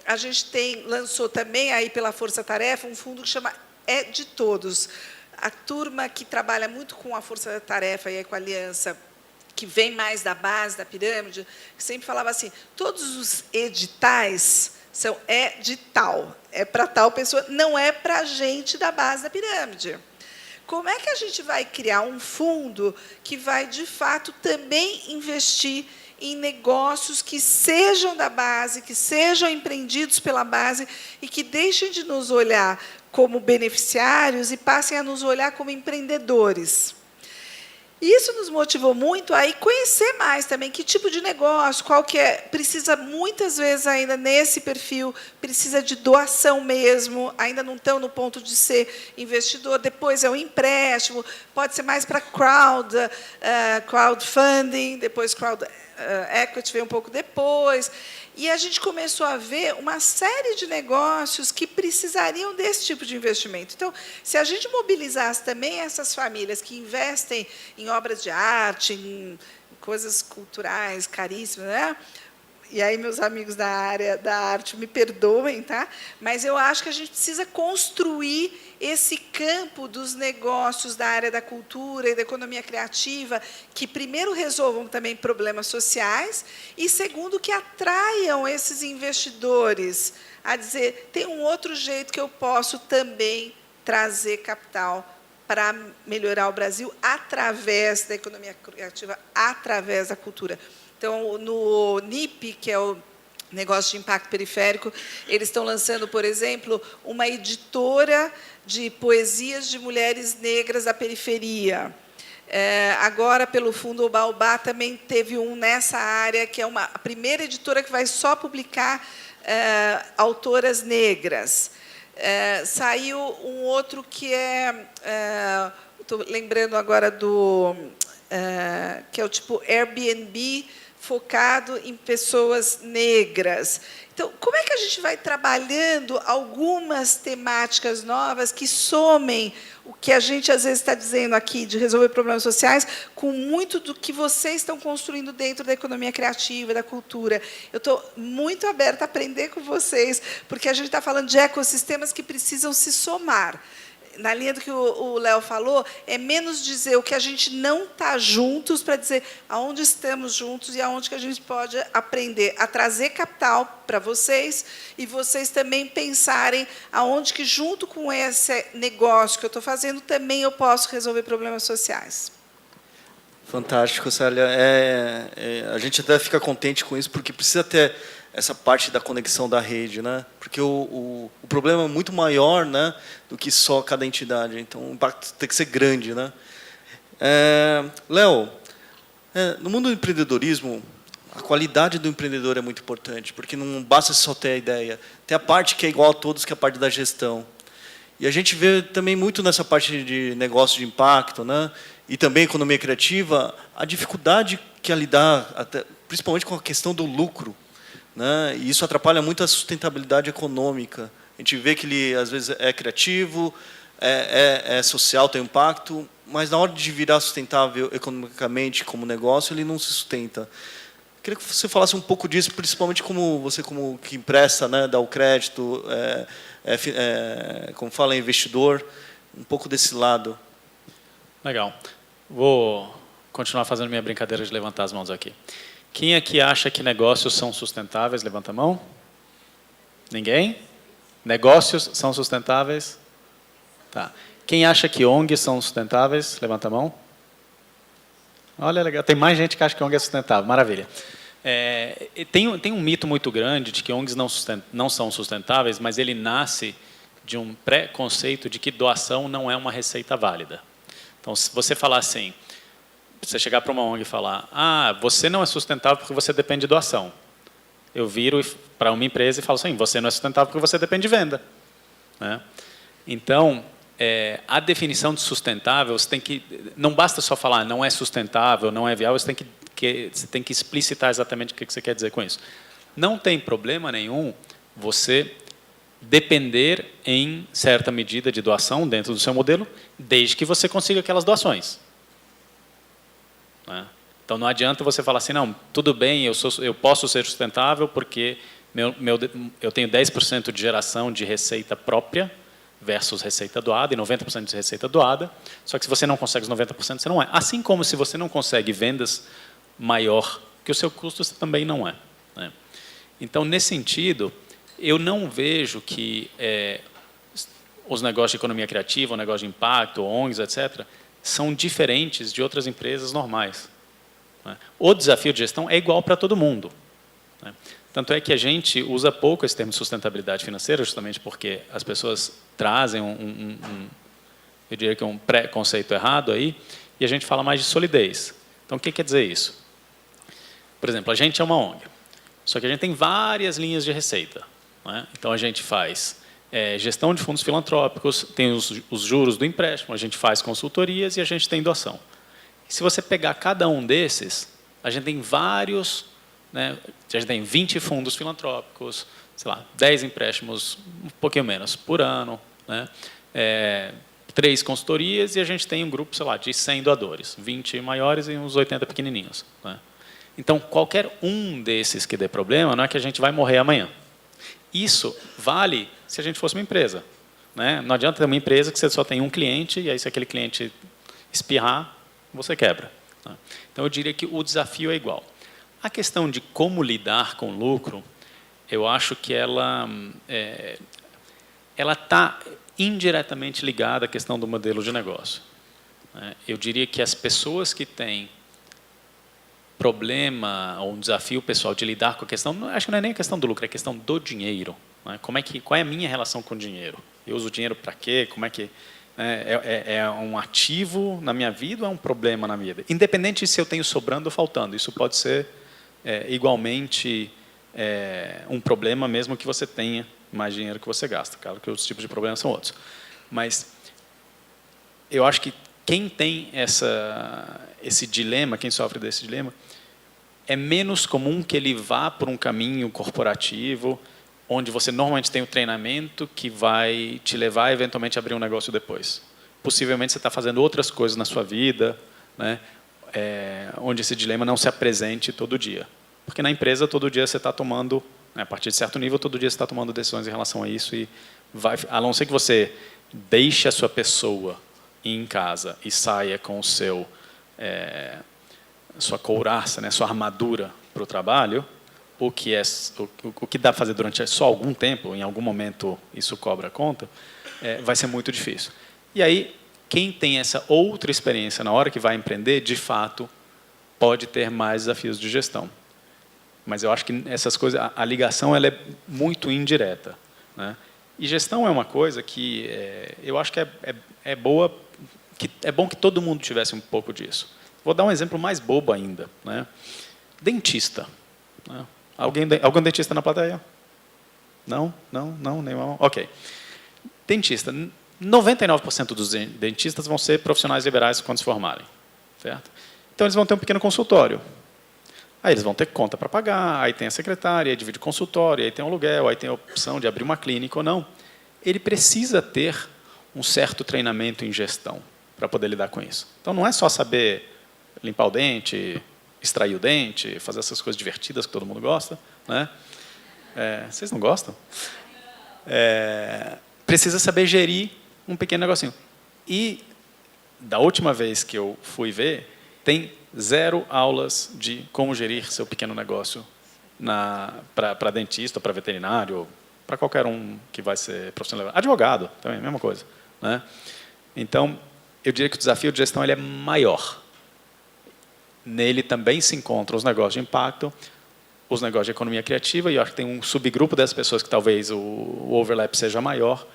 a gente lançou também, aí pela Força Tarefa, um fundo que chama É de Todos. A turma que trabalha muito com a força-tarefa e com a aliança, que vem mais da base da pirâmide, sempre falava assim, todos os editais são de tal, é para tal pessoa, não é para a gente da base da pirâmide. Como é que a gente vai criar um fundo que vai, de fato, também investir em negócios que sejam da base, que sejam empreendidos pela base e que deixem de nos olhar como beneficiários e passem a nos olhar como empreendedores? Isso nos motivou muito a conhecer mais também que tipo de negócio, qual que é. Precisa, muitas vezes, ainda nesse perfil, precisa de doação mesmo, ainda não estão no ponto de ser investidor, depois é o empréstimo, pode ser mais para crowdfunding, depois crowd equity veio um pouco depois. E a gente começou a ver uma série de negócios que precisariam desse tipo de investimento. Então, se a gente mobilizasse também essas famílias que investem em obras de arte, em coisas culturais caríssimas, né? E aí, meus amigos da área da arte, me perdoem, tá? Mas eu acho que a gente precisa construir esse campo dos negócios da área da cultura e da economia criativa, que, primeiro, resolvam também problemas sociais e, segundo, que atraiam esses investidores a dizer, tem um outro jeito que eu posso também trazer capital para melhorar o Brasil através da economia criativa, através da cultura. Então, no NIP, que é o Negócio de Impacto Periférico, eles estão lançando, por exemplo, uma editora de poesias de mulheres negras da periferia. Agora, pelo Fundo Baobá, também teve um nessa área, que é a primeira editora que vai só publicar autoras negras. Saiu um outro que estou lembrando agora que é o tipo Airbnb, focado em pessoas negras. Então, como é que a gente vai trabalhando algumas temáticas novas que somem o que a gente, às vezes, está dizendo aqui, de resolver problemas sociais, com muito do que vocês estão construindo dentro da economia criativa, da cultura? Eu estou muito aberta a aprender com vocês, porque a gente está falando de ecossistemas que precisam se somar. Na linha do que o Léo falou, é menos dizer o que a gente não está juntos, para dizer aonde estamos juntos e aonde que a gente pode aprender a trazer capital para vocês e vocês também pensarem aonde que, junto com esse negócio que eu estou fazendo, também eu posso resolver problemas sociais. Fantástico, Célia. A gente até fica contente com isso, porque precisa ter essa parte da conexão da rede, né? Porque o problema é muito maior, né, do que só cada entidade. Então, o impacto tem que ser grande, né? Léo, no mundo do empreendedorismo, a qualidade do empreendedor é muito importante, porque não basta só ter a ideia. Tem a parte que é igual a todos, que é a parte da gestão. E a gente vê também muito nessa parte de negócio de impacto, né? E também economia criativa, a dificuldade que ela lidar, até, principalmente com a questão do lucro, né? E isso atrapalha muito a sustentabilidade econômica. A gente vê que ele, às vezes, é criativo, é social, tem impacto, mas na hora de virar sustentável economicamente como negócio, ele não se sustenta. Queria que você falasse um pouco disso, principalmente como você como que empresta, né, dá o crédito, como fala, investidor, um pouco desse lado. Legal. Vou continuar fazendo minha brincadeira de levantar as mãos aqui. Quem aqui acha que negócios são sustentáveis? Levanta a mão. Ninguém? Negócios são sustentáveis? Tá. Quem acha que ONGs são sustentáveis? Levanta a mão. Olha, legal. Tem mais gente que acha que ONG é sustentável. Maravilha. Tem um mito muito grande de que ONGs não são sustentáveis, mas ele nasce de um pré-conceito de que doação não é uma receita válida. Então, se você falar assim, você chegar para uma ONG e falar, você não é sustentável porque você depende de doação. Eu viro para uma empresa e falo assim, você não é sustentável porque você depende de venda. Né? Então, a definição de sustentável, você tem que, não basta só falar não é sustentável, não é viável, você tem que explicitar exatamente o que você quer dizer com isso. Não tem problema nenhum você depender em certa medida de doação dentro do seu modelo, desde que você consiga aquelas doações. Né? Então não adianta você falar assim, não, tudo bem, eu posso ser sustentável porque eu tenho 10% de geração de receita própria versus receita doada e 90% de receita doada, só que se você não consegue os 90%, você não é. Assim como se você não consegue vendas maior que o seu custo, você também não é. Né? Então, nesse sentido, eu não vejo que os negócios de economia criativa, o negócio de impacto, ONGs, etc., são diferentes de outras empresas normais. Né? O desafio de gestão é igual para todo mundo. Né? Tanto é que a gente usa pouco esse termo de sustentabilidade financeira, justamente porque as pessoas trazem eu diria que um pré-conceito errado aí, e a gente fala mais de solidez. Então, o que quer dizer isso? Por exemplo, a gente é uma ONG, só que a gente tem várias linhas de receita. Né? Então, a gente faz gestão de fundos filantrópicos, tem os juros do empréstimo, a gente faz consultorias e a gente tem doação. E se você pegar cada um desses, a gente tem vários, né, a gente tem 20 fundos filantrópicos, sei lá, 10 empréstimos, um pouquinho menos, por ano, né, 3 consultorias e a gente tem um grupo, sei lá, de 100 doadores, 20 maiores e uns 80 pequenininhos. Né. Então, qualquer um desses que dê problema, não é que a gente vai morrer amanhã. Isso vale se a gente fosse uma empresa. Né? Não adianta ter uma empresa que você só tem um cliente e aí se aquele cliente espirrar, você quebra. Né? Então, eu diria que o desafio é igual. A questão de como lidar com o lucro, eu acho que ela está indiretamente ligada à questão do modelo de negócio. Né? Eu diria que as pessoas que têm problema ou um desafio pessoal de lidar com a questão, acho que não é nem a questão do lucro, é a questão do dinheiro. Né? Qual é a minha relação com o dinheiro? Eu uso o dinheiro para quê? Como é que é um ativo na minha vida ou é um problema na minha vida? Independente de se eu tenho sobrando ou faltando, isso pode ser igualmente um problema mesmo que você tenha mais dinheiro que você gasta. Claro que os tipos de problemas são outros. Mas eu acho que quem tem esse dilema, quem sofre desse dilema, é menos comum que ele vá por um caminho corporativo, onde você normalmente tem o treinamento que vai te levar eventualmente a abrir um negócio depois. Possivelmente você está fazendo outras coisas na sua vida, né, onde esse dilema não se apresente todo dia. Porque na empresa, todo dia você está tomando, né, a partir de certo nível, todo dia você está tomando decisões em relação a isso, e a não ser que você deixe a sua pessoa em casa e saia com sua couraça, né, sua armadura para o trabalho, o que dá para fazer durante só algum tempo, em algum momento isso cobra conta, vai ser muito difícil. E aí, quem tem essa outra experiência na hora que vai empreender, de fato, pode ter mais desafios de gestão. Mas eu acho que essas coisas, a ligação ela é muito indireta. Né? E gestão é uma coisa que eu acho que é boa, que é bom que todo mundo tivesse um pouco disso. Vou dar um exemplo mais bobo ainda. Né? Dentista. Né? Algum dentista na plateia? Não? Nenhum? Ok. Dentista. 99% dos dentistas vão ser profissionais liberais quando se formarem, certo? Então, eles vão ter um pequeno consultório. Aí eles vão ter conta para pagar, aí tem a secretária, aí divide o consultório, aí tem o aluguel, aí tem a opção de abrir uma clínica ou não. Ele precisa ter um certo treinamento em gestão para poder lidar com isso. Então, não é só saber limpar o dente, extrair o dente, fazer essas coisas divertidas que todo mundo gosta, né? Vocês não gostam? Precisa saber gerir um pequeno negocinho. E, da última vez que eu fui ver, tem 0 aulas de como gerir seu pequeno negócio para dentista, para veterinário, para qualquer um que vai ser profissional. Advogado, também, mesma coisa, né? Então, eu diria que o desafio de gestão ele é maior. Nele também se encontram os negócios de impacto, os negócios de economia criativa, e eu acho que tem um subgrupo dessas pessoas que talvez o overlap seja maior,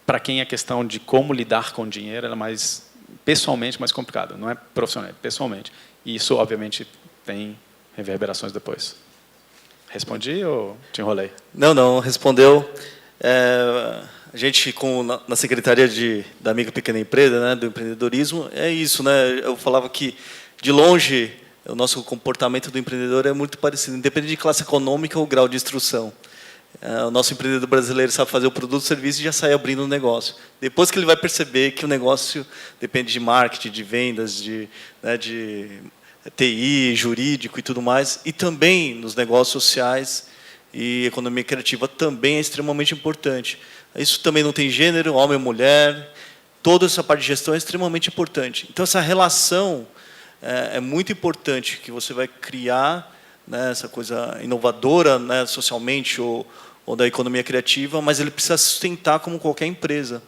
para quem a questão de como lidar com dinheiro ela é mais, pessoalmente, mais complicada. Não é profissionalmente, pessoalmente. E isso, obviamente, tem reverberações depois. Respondi ou te enrolei? Não, respondeu. A gente, na Secretaria da Micro e Pequena Empresa, né, do empreendedorismo, é isso, né? Eu falava que, de longe, o nosso comportamento do empreendedor é muito parecido, independente de classe econômica ou grau de instrução. O nosso empreendedor brasileiro sabe fazer o produto, o serviço e já sai abrindo um negócio. Depois que ele vai perceber que o negócio depende de marketing, de vendas, de TI, jurídico e tudo mais, e também nos negócios sociais e economia criativa também é extremamente importante. Isso também não tem gênero, homem ou mulher, toda essa parte de gestão é extremamente importante. Então, essa relação é muito importante, que você vai criar, né, essa coisa inovadora, né, socialmente ou da economia criativa, mas ele precisa sustentar como qualquer empresa,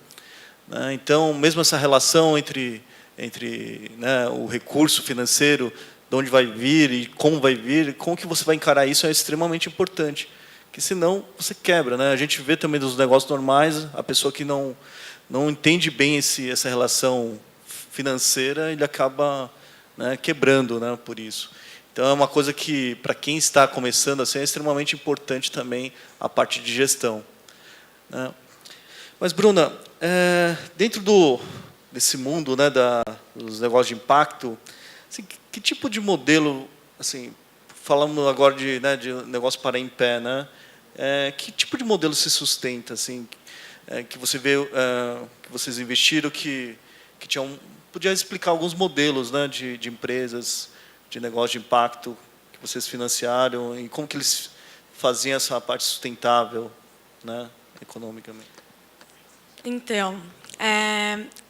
né? Então, mesmo essa relação entre né, o recurso financeiro, de onde vai vir e como que você vai encarar isso é extremamente importante, porque senão você quebra, né? A gente vê também dos negócios normais, a pessoa que não entende bem essa relação financeira, ele acaba, né, quebrando, né, por isso. Então, é uma coisa que, para quem está começando assim, é extremamente importante também a parte de gestão, né? Mas, Bruna, dentro desse mundo, né, dos negócios de impacto, assim, que tipo de modelo, assim, falamos agora de negócio para em pé, né? Que tipo de modelo se sustenta, assim, que você vê, que vocês investiram, que podia explicar alguns modelos, né, de empresas, de negócio de impacto que vocês financiaram e como que eles faziam essa parte sustentável, né, economicamente? Então,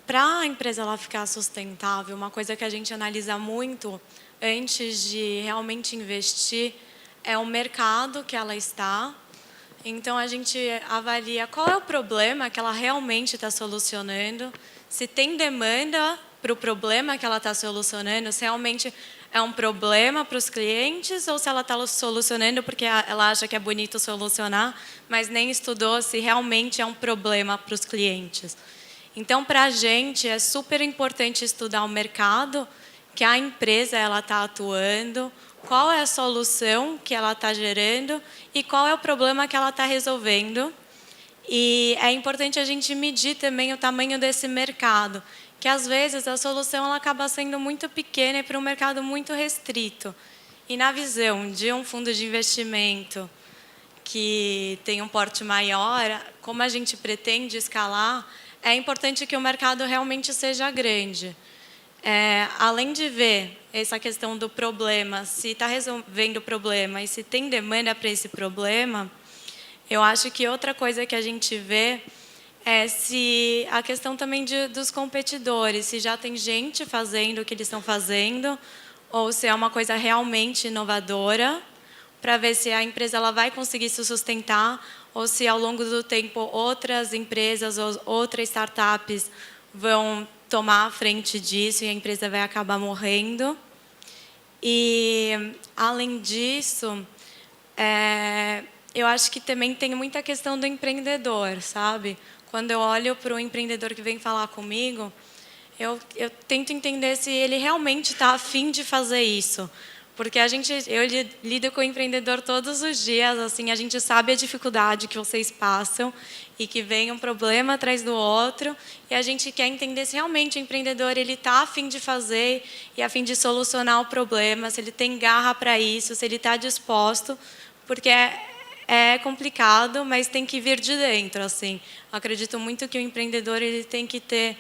para a empresa ela ficar sustentável, uma coisa que a gente analisa muito antes de realmente investir é o mercado que ela está. Então, a gente avalia qual é o problema que ela realmente está solucionando, se tem demanda para o problema que ela está solucionando, se realmente é um problema para os clientes ou se ela está solucionando porque ela acha que é bonito solucionar, mas nem estudou se realmente é um problema para os clientes. Então, para a gente, é super importante estudar o mercado que a empresa está atuando, qual é a solução que ela está gerando e qual é o problema que ela está resolvendo. E é importante a gente medir também o tamanho desse mercado, que às vezes a solução ela acaba sendo muito pequena e para um mercado muito restrito. E na visão de um fundo de investimento que tem um porte maior, como a gente pretende escalar, é importante que o mercado realmente seja grande. Além de ver essa questão do problema, se está resolvendo o problema e se tem demanda para esse problema, eu acho que outra coisa que a gente vê é se a questão também dos competidores, se já tem gente fazendo o que eles estão fazendo, ou se é uma coisa realmente inovadora, para ver se a empresa ela vai conseguir se sustentar, ou se ao longo do tempo outras empresas ou outras startups vão tomar a frente disso e a empresa vai acabar morrendo. E, além disso, eu acho que também tem muita questão do empreendedor, sabe? Quando eu olho para o empreendedor que vem falar comigo, eu tento entender se ele realmente está a fim de fazer isso. Porque eu lido com o empreendedor todos os dias, assim, a gente sabe a dificuldade que vocês passam e que vem um problema atrás do outro, e a gente quer entender se realmente o empreendedor ele está a fim de fazer e a fim de solucionar o problema, se ele tem garra para isso, se ele está disposto, porque é complicado, mas tem que vir de dentro, assim. Acredito muito que o empreendedor ele tem que ter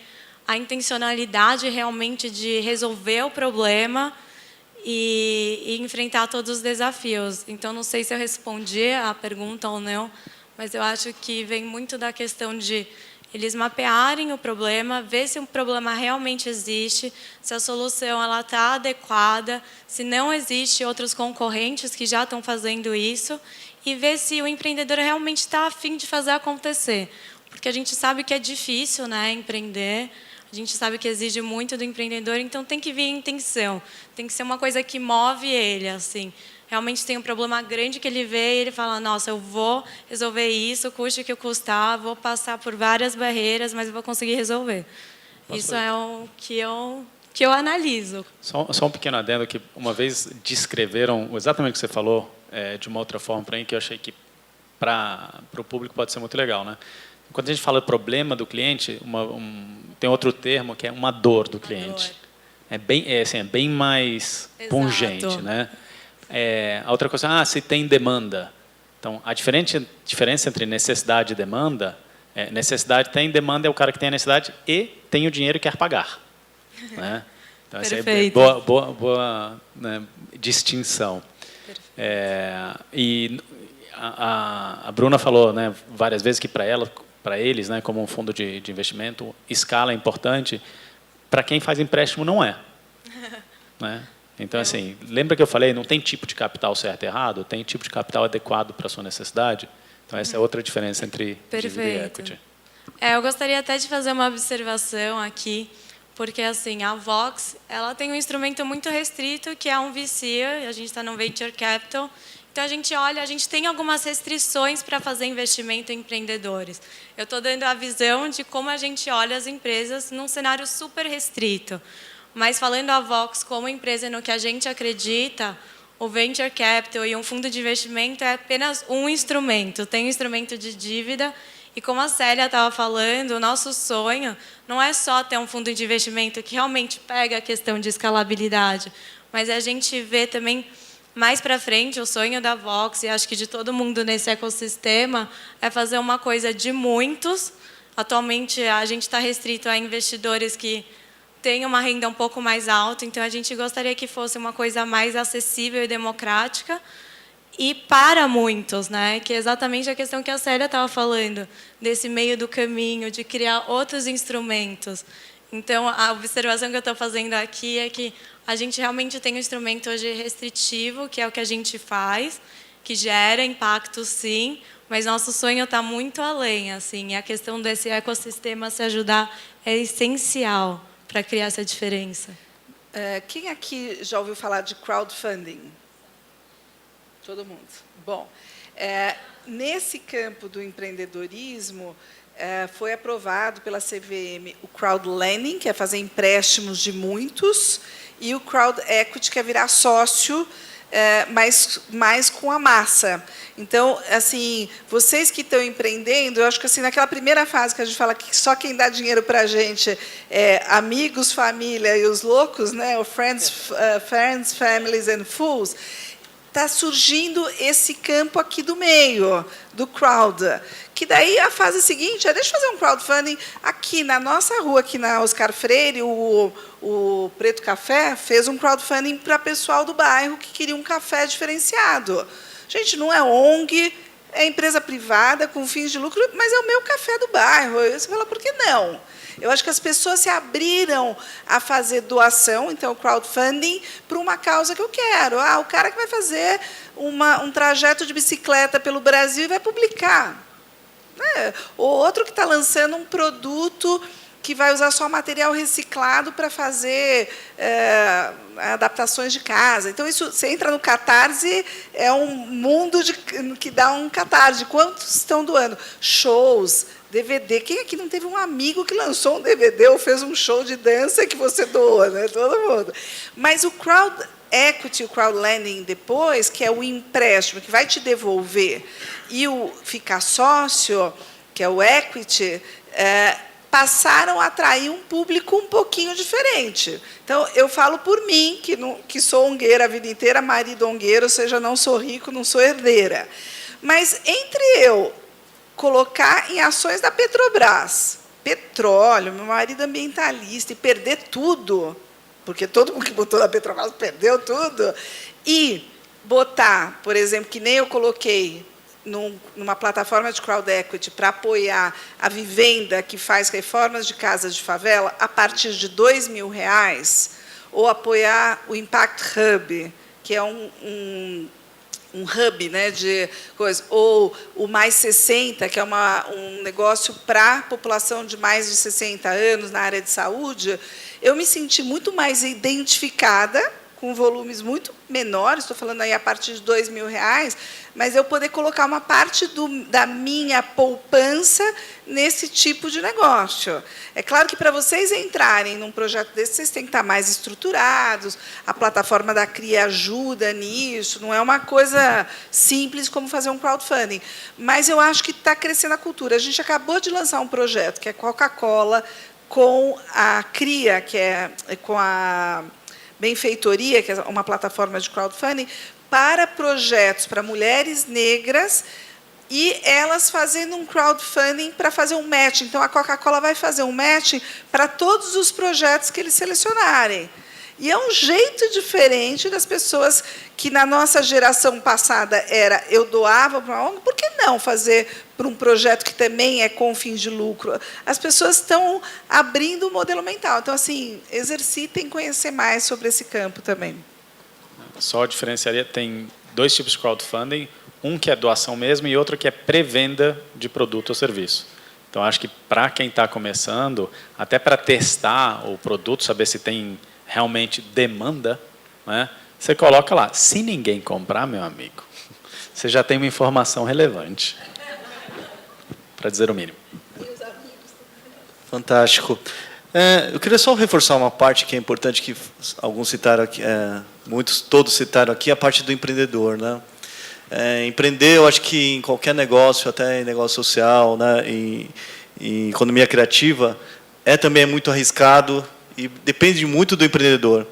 a intencionalidade realmente de resolver o problema e enfrentar todos os desafios. Então, não sei se eu respondi a pergunta ou não, mas eu acho que vem muito da questão de eles mapearem o problema, ver se o problema realmente existe, se a solução está adequada, se não existe outros concorrentes que já estão fazendo isso, e ver se o empreendedor realmente está a fim de fazer acontecer. Porque a gente sabe que é difícil, né, empreender, a gente sabe que exige muito do empreendedor, então tem que vir a intenção. Tem que ser uma coisa que move ele, assim. Realmente tem um problema grande que ele vê e ele fala, nossa, eu vou resolver isso, custe o que custar, vou passar por várias barreiras, mas eu vou conseguir resolver. Isso é o que eu analiso. Só um pequeno adendo, que uma vez descreveram exatamente o que você falou, de uma outra forma para mim, que eu achei que para o público pode ser muito legal, né? Quando a gente fala problema do cliente, tem outro termo que é uma dor do cliente. É bem mais pungente, né? A outra coisa, se tem demanda. Então, a diferença entre necessidade e demanda, necessidade tem, demanda é o cara que tem a necessidade e tem o dinheiro e quer pagar. Né? Então, essa é boa né, distinção. E a Bruna falou, né, várias vezes que para eles, né, como um fundo de investimento, escala é importante. Para quem faz empréstimo, não é. Né? Então, assim, lembra que eu falei, não tem tipo de capital certo e errado, tem tipo de capital adequado para a sua necessidade. Então, essa é outra diferença entre dívida e equity. Eu gostaria até de fazer uma observação aqui, porque assim, a Vox ela tem um instrumento muito restrito, que é um VC, a gente está no Venture Capital. Então, a gente tem algumas restrições para fazer investimento em empreendedores. Eu estou dando a visão de como a gente olha as empresas num cenário super restrito. Mas, falando a Vox como empresa no que a gente acredita, o Venture Capital e um fundo de investimento é apenas um instrumento. Tem um instrumento de dívida. E, como a Célia estava falando, o nosso sonho não é só ter um fundo de investimento que realmente pega a questão de escalabilidade, mas a gente vê também mais para frente, o sonho da Vox, e acho que de todo mundo nesse ecossistema, é fazer uma coisa de muitos. Atualmente, a gente está restrito a investidores que têm uma renda um pouco mais alta, então a gente gostaria que fosse uma coisa mais acessível e democrática, e para muitos, né? Que é exatamente a questão que a Célia estava falando, desse meio do caminho, de criar outros instrumentos. Então, a observação que eu estou fazendo aqui é que a gente realmente tem um instrumento hoje restritivo, que é o que a gente faz, que gera impacto, sim, mas nosso sonho está muito além, assim, e a questão desse ecossistema se ajudar é essencial para criar essa diferença. Quem aqui já ouviu falar de crowdfunding? Todo mundo. Bom, nesse campo do empreendedorismo, foi aprovado pela CVM o crowdlending, que é fazer empréstimos de muitos, e o crowd equity, que é virar sócio, mais com a massa. Então, assim, vocês que estão empreendendo, eu acho que assim, naquela primeira fase que a gente fala que só quem dá dinheiro para a gente é amigos, família e os loucos, né, o friends, families and fools, está surgindo esse campo aqui do meio, do crowd. Que daí a fase seguinte é, deixa eu fazer um crowdfunding aqui na nossa rua, aqui na Oscar Freire, o Preto Café fez um crowdfunding para pessoal do bairro que queria um café diferenciado. Gente, não é ONG, é empresa privada com fins de lucro, mas é o meu café do bairro. Você fala, por que não? Eu acho que as pessoas se abriram a fazer doação, então, crowdfunding, para uma causa que eu quero. O cara que vai fazer um trajeto de bicicleta pelo Brasil e vai publicar. O outro que está lançando um produto que vai usar só material reciclado para fazer adaptações de casa. Então, isso, você entra no Catarse, é um mundo que dá um Catarse. Quantos estão doando? Shows, DVD. Quem aqui não teve um amigo que lançou um DVD ou fez um show de dança que você doa, né? Todo mundo. Mas o crowd equity e o crowdlending depois, que é o empréstimo que vai te devolver, e o ficar sócio, que é o equity, passaram a atrair um público um pouquinho diferente. Então, eu falo por mim, que sou ongueira a vida inteira, marido ongueiro, ou seja, não sou rico, não sou herdeira. Mas, entre eu colocar em ações da Petrobras, petróleo, meu marido ambientalista, e perder tudo, porque todo mundo que botou na Petrobras perdeu tudo, e botar, por exemplo, que nem eu coloquei numa plataforma de crowd equity para apoiar a Vivenda, que faz reformas de casas de favela, a partir de R$2.000, ou apoiar o Impact Hub, que é um hub, né, de coisa, ou o Mais 60, que é um negócio para a população de mais de 60 anos na área de saúde, eu me senti muito mais identificada, com volumes muito menores, estou falando aí a partir de R$2.000, mas eu poder colocar uma parte da minha poupança nesse tipo de negócio. É claro que, para vocês entrarem num projeto desse, vocês têm que estar mais estruturados, a plataforma da CRIA ajuda nisso, não é uma coisa simples como fazer um crowdfunding, mas eu acho que está crescendo a cultura. A gente acabou de lançar um projeto, que é Coca-Cola, com a CRIA, que é com a Benfeitoria, que é uma plataforma de crowdfunding, para projetos para mulheres negras, e elas fazendo um crowdfunding para fazer um match. Então, a Coca-Cola vai fazer um match para todos os projetos que eles selecionarem. E é um jeito diferente das pessoas que, na nossa geração passada, era eu doava para uma ONG, por que não fazer para um projeto que também é com fins de lucro? As pessoas estão abrindo o modelo mental. Então, assim, exercitem conhecer mais sobre esse campo também. Só diferenciaria, tem 2 tipos de crowdfunding, um que é doação mesmo e outro que é pré-venda de produto ou serviço. Então, acho que para quem está começando, até para testar o produto, saber se tem realmente demanda, né, você coloca lá. Se ninguém comprar, meu amigo, você já tem uma informação relevante, para dizer o mínimo. Fantástico. Eu queria só reforçar uma parte que é importante, que alguns citaram aqui, todos citaram aqui, a parte do empreendedor, né? Empreender, eu acho que em qualquer negócio, até em negócio social, né, em economia criativa, também é muito arriscado e depende muito do empreendedor.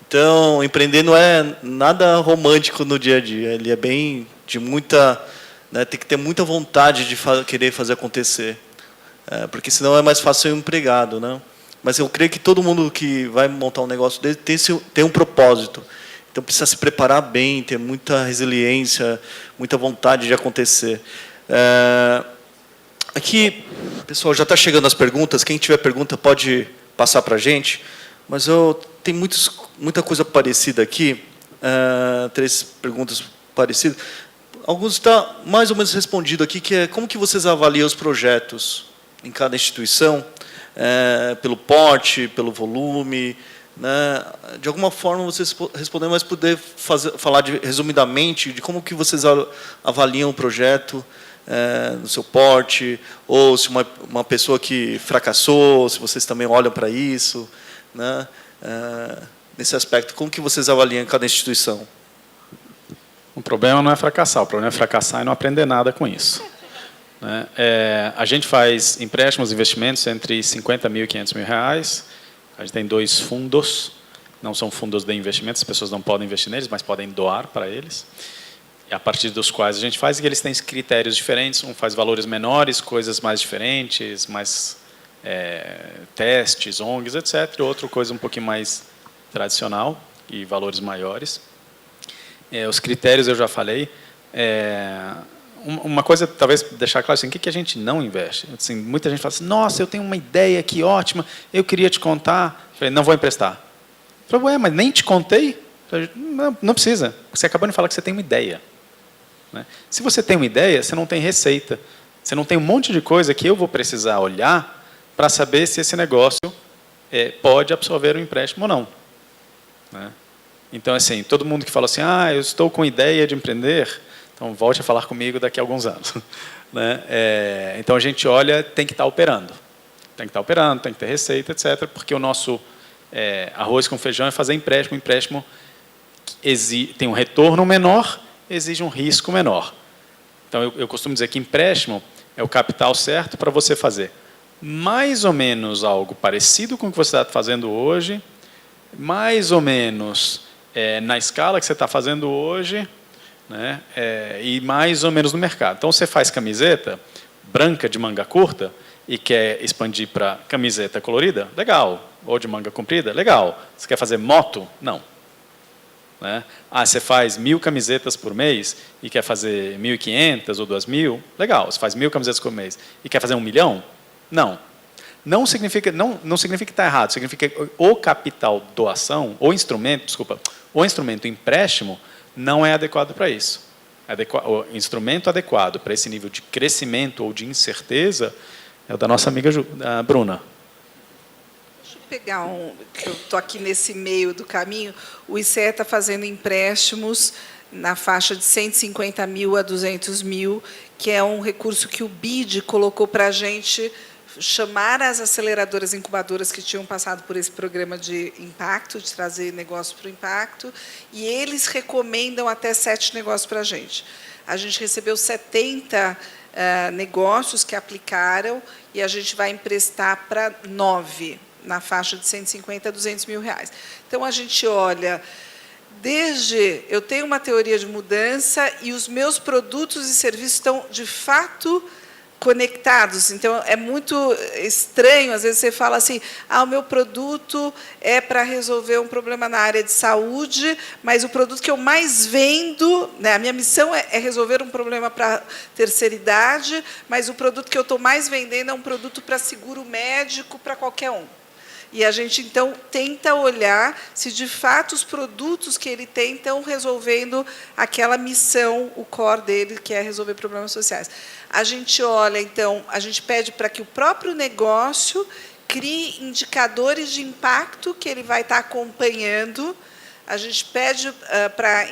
Então, empreender não é nada romântico no dia a dia, ele é bem de muita, né, tem que ter muita vontade de querer fazer acontecer, porque senão é mais fácil ser um empregado, né? Mas eu creio que todo mundo que vai montar um negócio dele tem um propósito. Então, precisa se preparar bem, ter muita resiliência, muita vontade de acontecer. Aqui, pessoal, já está chegando as perguntas. Quem tiver pergunta pode passar para a gente. Mas tem muita coisa parecida aqui. 3 perguntas parecidas. Alguns está mais ou menos respondido aqui, que é como que vocês avaliam os projetos em cada instituição, pelo porte, pelo volume, né? De alguma forma vocês responderam, mas poder falar resumidamente de como que vocês avaliam o projeto no seu porte, ou se uma pessoa que fracassou, se vocês também olham para isso, né? Nesse aspecto, como que vocês avaliam em cada instituição? O problema não é fracassar, o problema é fracassar e não aprender nada com isso. Né? A gente faz empréstimos e investimentos entre R$50 mil e R$500 mil. A gente tem 2 fundos, não são fundos de investimento, as pessoas não podem investir neles, mas podem doar para eles. E a partir dos quais a gente faz, e eles têm critérios diferentes, um faz valores menores, coisas mais diferentes, mais testes, ONGs, etc. Outro coisa um pouquinho mais tradicional e valores maiores. Os critérios eu já falei. Uma coisa, talvez, deixar claro, assim, o que a gente não investe? Assim, muita gente fala assim, nossa, eu tenho uma ideia aqui ótima, eu queria te contar. Eu falei, não vou emprestar. Eu falei, ué, mas nem te contei? Eu falei, não precisa, você acabou de falar que você tem uma ideia. Né? Se você tem uma ideia, você não tem receita. Você não tem um monte de coisa que eu vou precisar olhar para saber se esse negócio pode absorver um empréstimo ou não. Né? Então, assim, todo mundo que fala assim, eu estou com ideia de empreender, então volte a falar comigo daqui a alguns anos. Né? Então, a gente olha, tem que estar operando. Tem que estar operando, tem que ter receita, etc. Porque o nosso arroz com feijão é fazer empréstimo. Empréstimo tem um retorno menor, exige um risco menor. Então, eu costumo dizer que empréstimo é o capital certo para você fazer mais ou menos algo parecido com o que você está fazendo hoje, mais ou menos na escala que você está fazendo hoje, né, e mais ou menos no mercado. Então, você faz camiseta branca de manga curta e quer expandir para camiseta colorida? Legal. Ou de manga comprida? Legal. Você quer fazer moto? Não. Né? Você faz 1.000 camisetas por mês e quer fazer 1.500 ou 2.000? Legal. Você faz 1.000 camisetas por mês e quer fazer 1 milhão? Não. Não significa que está errado. Significa que o capital doação, o instrumento empréstimo não é adequado para isso. O instrumento adequado para esse nível de crescimento ou de incerteza é o da nossa amiga Bruna. Deixa eu pegar que eu estou aqui nesse meio do caminho. O ICE está fazendo empréstimos na faixa de 150 mil a 200 mil, que é um recurso que o BID colocou para a gente chamar as aceleradoras incubadoras que tinham passado por esse programa de impacto, de trazer negócio para o impacto, e eles recomendam até 7 negócios para a gente. A gente recebeu 70 negócios que aplicaram, e a gente vai emprestar para 9, na faixa de 150 a 200 mil reais. Então, a gente olha, eu tenho uma teoria de mudança e os meus produtos e serviços estão, de fato, conectados. Então, é muito estranho, às vezes você fala assim, o meu produto é para resolver um problema na área de saúde, mas o produto que eu mais vendo, né, a minha missão é resolver um problema para terceira idade, mas o produto que eu estou mais vendendo é um produto para seguro médico, para qualquer um. E a gente, então, tenta olhar se, de fato, os produtos que ele tem estão resolvendo aquela missão, o core dele, que é resolver problemas sociais. A gente olha, então, a gente pede para que o próprio negócio crie indicadores de impacto que ele vai estar acompanhando. A gente pede para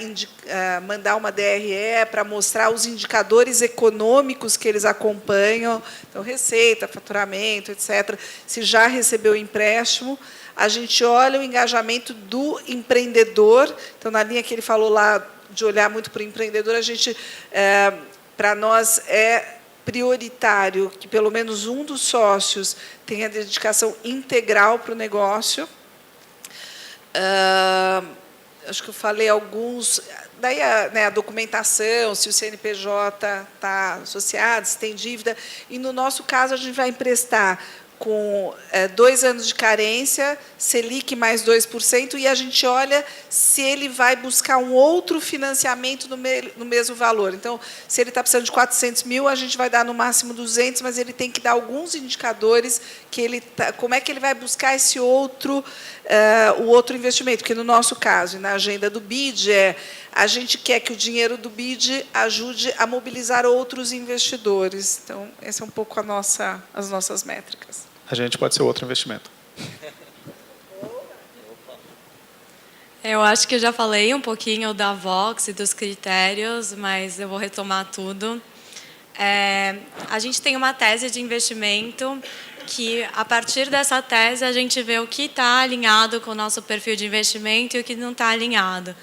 mandar uma DRE para mostrar os indicadores econômicos que eles acompanham, então, receita, faturamento, etc., se já recebeu empréstimo. A gente olha o engajamento do empreendedor. Então, na linha que ele falou lá, de olhar muito para o empreendedor, para nós é prioritário que, pelo menos, um dos sócios tenha dedicação integral para o negócio. Acho que eu falei alguns. Daí a documentação, se o CNPJ está associado, se tem dívida. E, no nosso caso, a gente vai emprestar com 2 anos de carência, Selic mais 2%, e a gente olha se ele vai buscar um outro financiamento no mesmo valor. Então, se ele está precisando de 400 mil, a gente vai dar no máximo 200, mas ele tem que dar alguns indicadores como é que ele vai buscar esse outro, o outro investimento. Porque, no nosso caso, e na agenda do BID, a gente quer que o dinheiro do BID ajude a mobilizar outros investidores. Então, essa é um pouco as nossas métricas. A gente pode ser outro investimento. Eu acho que eu já falei um pouquinho da Vox e dos critérios, mas eu vou retomar tudo. A gente tem uma tese de investimento que, a partir dessa tese, a gente vê o que está alinhado com o nosso perfil de investimento e o que não está alinhado.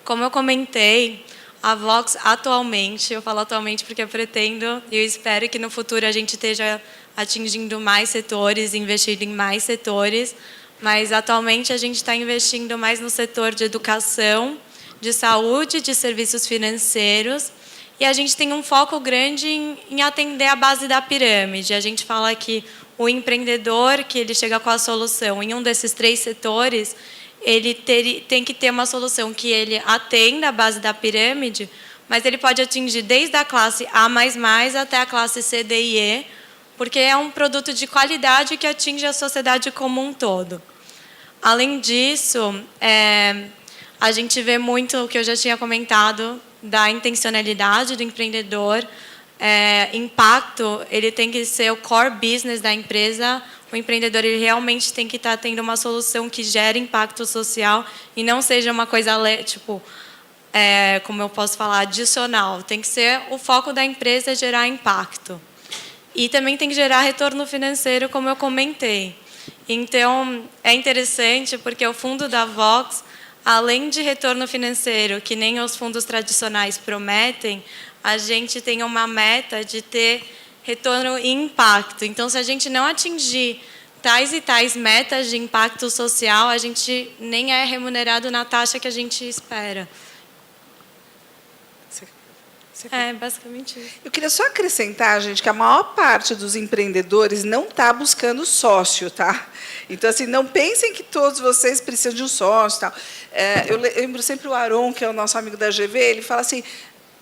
Como eu comentei, a Vox atualmente, eu falo atualmente porque eu pretendo e eu espero que no futuro a gente esteja atingindo mais setores, investindo em mais setores, mas atualmente a gente está investindo mais no setor de educação, de saúde, de serviços financeiros, e a gente tem um foco grande em atender a base da pirâmide. A gente fala que o empreendedor, que ele chega com a solução em um desses 3 setores, ele tem que ter uma solução que ele atenda a base da pirâmide, mas ele pode atingir desde a classe A++ até a classe C, D e E, porque é um produto de qualidade que atinge a sociedade como um todo. Além disso, a gente vê muito o que eu já tinha comentado da intencionalidade do empreendedor. Impacto, ele tem que ser o core business da empresa. O empreendedor ele realmente tem que estar tendo uma solução que gere impacto social e não seja uma coisa, tipo, como eu posso falar, adicional. Tem que ser o foco da empresa gerar impacto. E também tem que gerar retorno financeiro, como eu comentei. Então, é interessante porque o fundo da Vox, além de retorno financeiro, que nem os fundos tradicionais prometem, a gente tem uma meta de ter retorno e impacto. Então, se a gente não atingir tais e tais metas de impacto social, a gente nem é remunerado na taxa que a gente espera. É basicamente isso. Eu queria só acrescentar, gente, que a maior parte dos empreendedores não está buscando sócio, tá? Então, assim, não pensem que todos vocês precisam de um sócio, tal. Eu lembro sempre o Aron, que é o nosso amigo da GV, ele fala assim: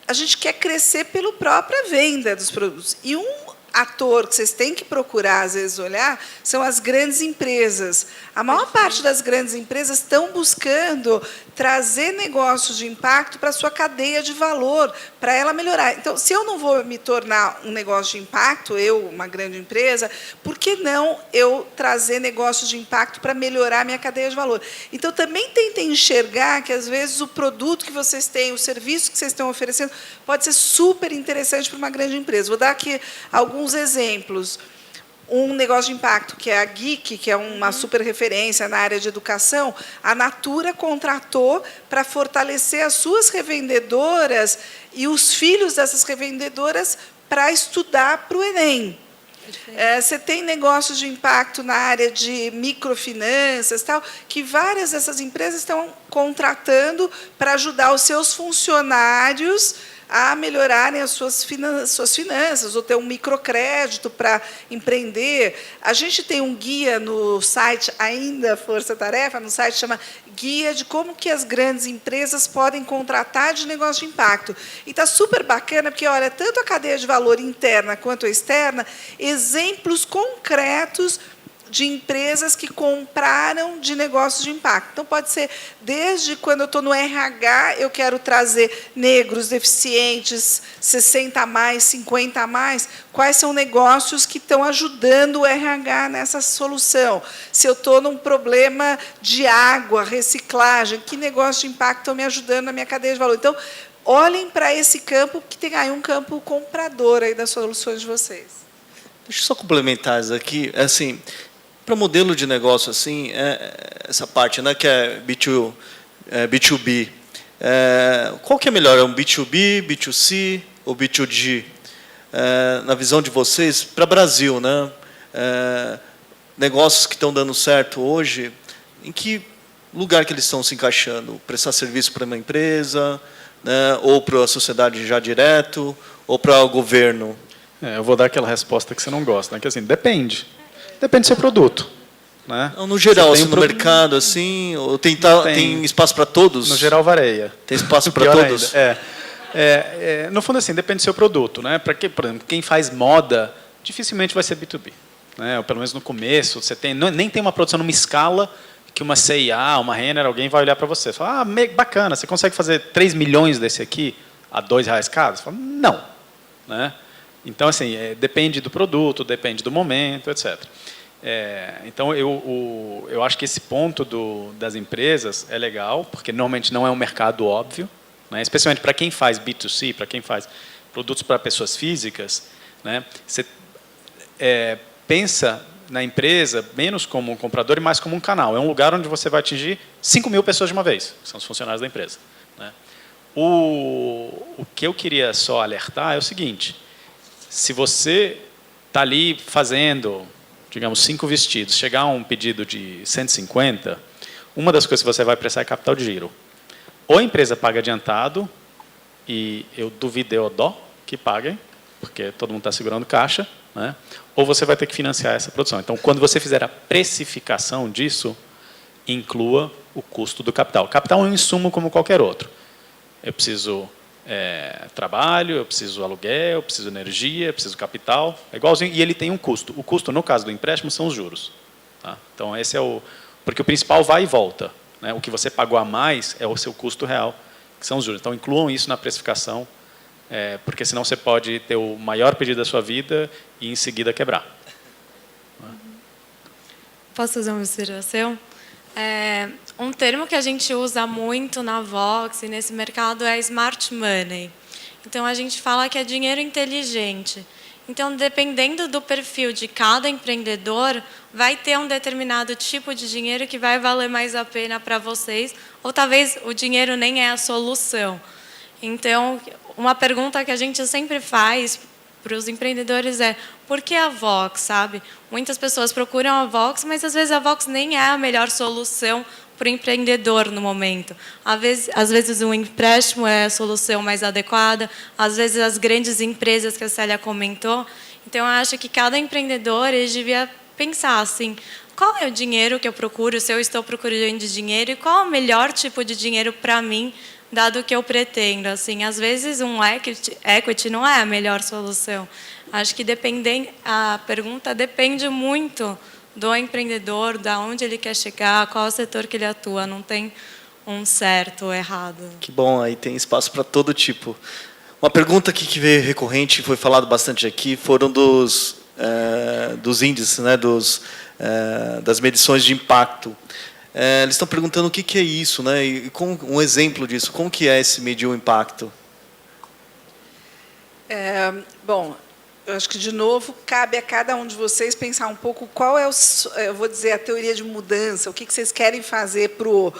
a gente quer crescer pela própria venda dos produtos. E um ator que vocês têm que procurar, às vezes, olhar, são as grandes empresas. A maior parte das grandes empresas estão buscando trazer negócios de impacto para a sua cadeia de valor, para ela melhorar. Então, se eu não vou me tornar um negócio de impacto, eu, uma grande empresa, por que não eu trazer negócios de impacto para melhorar a minha cadeia de valor? Então, também tentem enxergar que, às vezes, o produto que vocês têm, o serviço que vocês estão oferecendo, pode ser super interessante para uma grande empresa. Vou dar aqui alguns exemplos. Um negócio de impacto, que é a Geek, que é uma super referência na área de educação, a Natura contratou para fortalecer as suas revendedoras e os filhos dessas revendedoras para estudar para o Enem. Você tem negócios de impacto na área de microfinanças, tal, que várias dessas empresas estão contratando para ajudar os seus funcionários a melhorarem as suas finanças, ou ter um microcrédito para empreender. A gente tem um guia no site, ainda Força Tarefa, no site chama Guia de como que as grandes empresas podem contratar de negócio de impacto. E está super bacana, porque, olha, tanto a cadeia de valor interna quanto a externa, exemplos concretos de empresas que compraram de negócios de impacto. Então, pode ser desde quando eu estou no RH, eu quero trazer negros, deficientes, 60 a mais, 50 a mais, quais são negócios que estão ajudando o RH nessa solução? Se eu estou num problema de água, reciclagem, que negócio de impacto estão me ajudando na minha cadeia de valor? Então, olhem para esse campo, que tem aí um campo comprador aí das soluções de vocês. Deixa eu só complementar isso aqui. Assim, para modelo de negócio, assim, essa parte, né, que é B2B, qual que é melhor? É um B2B, B2C ou B2G? Na visão de vocês, para o Brasil, né? Negócios que estão dando certo hoje, em que lugar que eles estão se encaixando? Prestar serviço para uma empresa, né, ou para a sociedade já direto, ou para o governo? Eu vou dar aquela resposta que você não gosta, né? Que assim, depende. Depende do seu produto. Né? Não, no geral, assim, no mercado, assim, ou tem espaço para todos? No geral, varia. Tem espaço para todos? No fundo, assim, depende do seu produto. Né? Por exemplo, quem faz moda, dificilmente vai ser B2B. Né? Ou pelo menos no começo, você nem tem uma produção numa escala que uma C&A, uma Renner, alguém vai olhar para você e falar, bacana, você consegue fazer 3 milhões desse aqui a R$2 cada? Você fala, não. Né? Então, assim, depende do produto, depende do momento, etc. Então, eu acho que esse ponto das empresas é legal, porque normalmente não é um mercado óbvio, né? Especialmente para quem faz B2C, para quem faz produtos para pessoas físicas, né? Você pensa na empresa menos como um comprador e mais como um canal. É um lugar onde você vai atingir 5 mil pessoas de uma vez, que são os funcionários da empresa. Né? O que eu queria só alertar é o seguinte: se você está ali fazendo, digamos, 5 vestidos, chegar a um pedido de 150, uma das coisas que você vai prestar é capital de giro. Ou a empresa paga adiantado, e eu duvido o dó que paguem, porque todo mundo está segurando caixa, né? Ou você vai ter que financiar essa produção. Então, quando você fizer a precificação disso, inclua o custo do capital. O capital é um insumo como qualquer outro. Eu preciso trabalho, eu preciso aluguel, eu preciso energia, eu preciso capital, é igualzinho, e ele tem um custo. O custo, no caso do empréstimo, são os juros. Tá? Então, esse é porque o principal vai e volta. Né? O que você pagou a mais é o seu custo real, que são os juros. Então, incluam isso na precificação, porque senão você pode ter o maior pedido da sua vida e, em seguida, quebrar. Posso fazer uma observação? Um termo que a gente usa muito na Vox e nesse mercado é smart money. Então, a gente fala que é dinheiro inteligente. Então, dependendo do perfil de cada empreendedor, vai ter um determinado tipo de dinheiro que vai valer mais a pena para vocês, ou talvez o dinheiro nem é a solução. Então, uma pergunta que a gente sempre faz para os empreendedores é: por que a Vox, sabe? Muitas pessoas procuram a Vox, mas às vezes a Vox nem é a melhor solução para o empreendedor no momento. Às vezes um empréstimo é a solução mais adequada, às vezes as grandes empresas que a Célia comentou. Então, eu acho que cada empreendedor ele devia pensar assim: qual é o dinheiro que eu procuro, se eu estou procurando dinheiro, e qual é o melhor tipo de dinheiro para mim, dado o que eu pretendo. Assim, às vezes um equity não é a melhor solução. Acho que a pergunta depende muito do empreendedor, de onde ele quer chegar, qual é o setor que ele atua. Não tem um certo ou errado. Que bom, aí tem espaço para todo tipo. Uma pergunta que veio recorrente, foi falado bastante aqui, foram dos índices, né, das medições de impacto. Eles estão perguntando o que é isso, né? E com um exemplo disso, como que é esse medir o impacto? Bom, eu acho que, de novo, cabe a cada um de vocês pensar um pouco qual é, eu vou dizer, a teoria de mudança, o que vocês querem fazer para o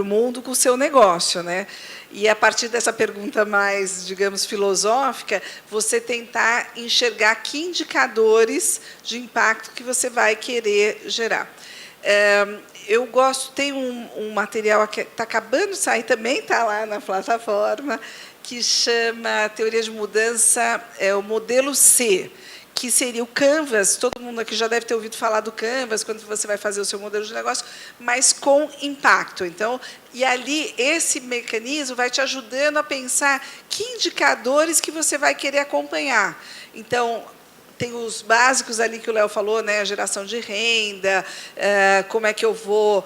mundo com o seu negócio, né? E, a partir dessa pergunta mais, digamos, filosófica, você tentar enxergar que indicadores de impacto que você vai querer gerar. Eu gosto, tem um material que está acabando de sair, também está lá na plataforma, que chama Teoria de Mudança, o modelo C, que seria o Canvas. Todo mundo aqui já deve ter ouvido falar do Canvas, quando você vai fazer o seu modelo de negócio, mas com impacto. Então, e ali, esse mecanismo vai te ajudando a pensar que indicadores que você vai querer acompanhar. Então, tem os básicos ali que o Léo falou, né? A geração de renda, como é que eu vou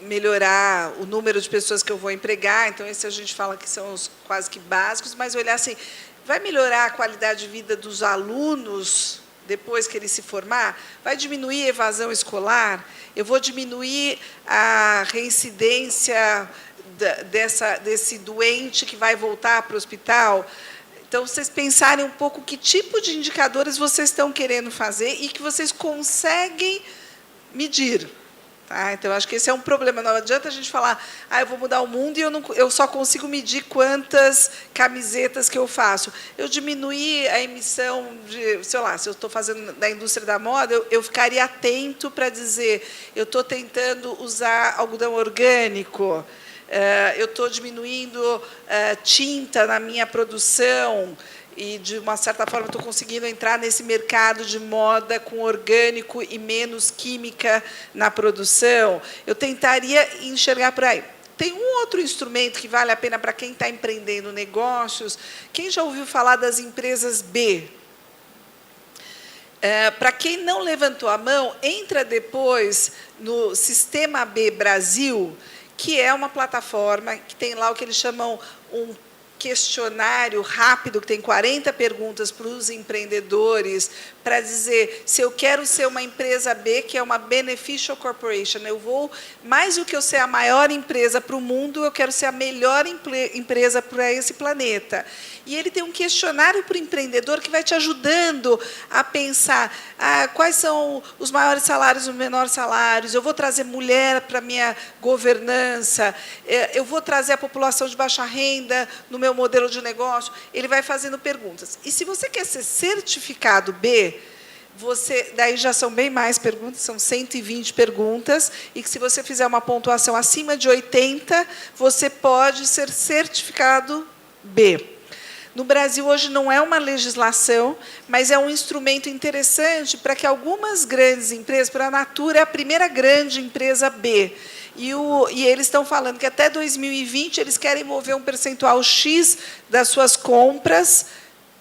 melhorar o número de pessoas que eu vou empregar. Então, esse a gente fala que são os quase que básicos, mas olhar assim, vai melhorar a qualidade de vida dos alunos depois que ele se formar? Vai diminuir a evasão escolar? Eu vou diminuir a reincidência desse doente que vai voltar para o hospital? Então, vocês pensarem um pouco que tipo de indicadores vocês estão querendo fazer e que vocês conseguem medir. Tá? Então, acho que esse é um problema. Não adianta a gente falar: eu vou mudar o mundo e eu só consigo medir quantas camisetas que eu faço. Eu diminuí a emissão de, sei lá, se eu estou fazendo da indústria da moda, eu ficaria atento para dizer: eu estou tentando usar algodão orgânico, eu estou diminuindo tinta na minha produção e, de uma certa forma, estou conseguindo entrar nesse mercado de moda com orgânico e menos química na produção. Eu tentaria enxergar por aí. Tem um outro instrumento que vale a pena para quem está empreendendo negócios. Quem já ouviu falar das empresas B? Para quem não levantou a mão, entra depois no Sistema B Brasil, que é uma plataforma que tem lá o que eles chamam um questionário rápido, que tem 40 perguntas para os empreendedores, para dizer se eu quero ser uma empresa B, que é uma Beneficial Corporation. Eu vou, mais do que eu ser a maior empresa para o mundo, eu quero ser a melhor empresa para esse planeta. E ele tem um questionário para o empreendedor que vai te ajudando a pensar quais são os maiores salários e os menores salários. Eu vou trazer mulher para a minha governança, eu vou trazer a população de baixa renda no meu modelo de negócio. Ele vai fazendo perguntas. E, se você quer ser certificado B, daí já são bem mais perguntas, são 120 perguntas, e que, se você fizer uma pontuação acima de 80, você pode ser certificado B. No Brasil, hoje, não é uma legislação, mas é um instrumento interessante para que algumas grandes empresas, para a Natura é a primeira grande empresa B, e eles estão falando que até 2020 eles querem mover um percentual X das suas compras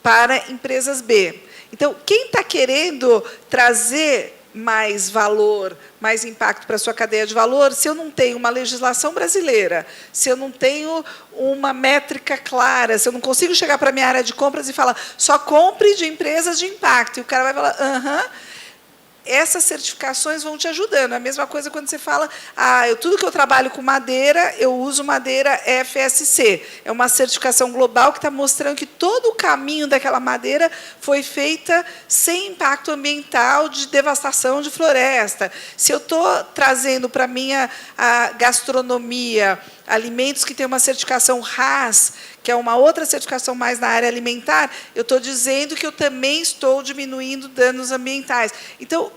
para empresas B. Então, quem está querendo trazer mais valor, mais impacto para a sua cadeia de valor, se eu não tenho uma legislação brasileira, se eu não tenho uma métrica clara, se eu não consigo chegar para a minha área de compras e falar: só compre de empresas de impacto, e o cara vai falar: essas certificações vão te ajudando. É a mesma coisa quando você fala, tudo que eu trabalho com madeira, eu uso madeira FSC. É uma certificação global que está mostrando que todo o caminho daquela madeira foi feita sem impacto ambiental de devastação de floresta. Se eu estou trazendo para a minha gastronomia alimentos que têm uma certificação RAS, que é uma outra certificação mais na área alimentar, eu estou dizendo que eu também estou diminuindo danos ambientais. Então,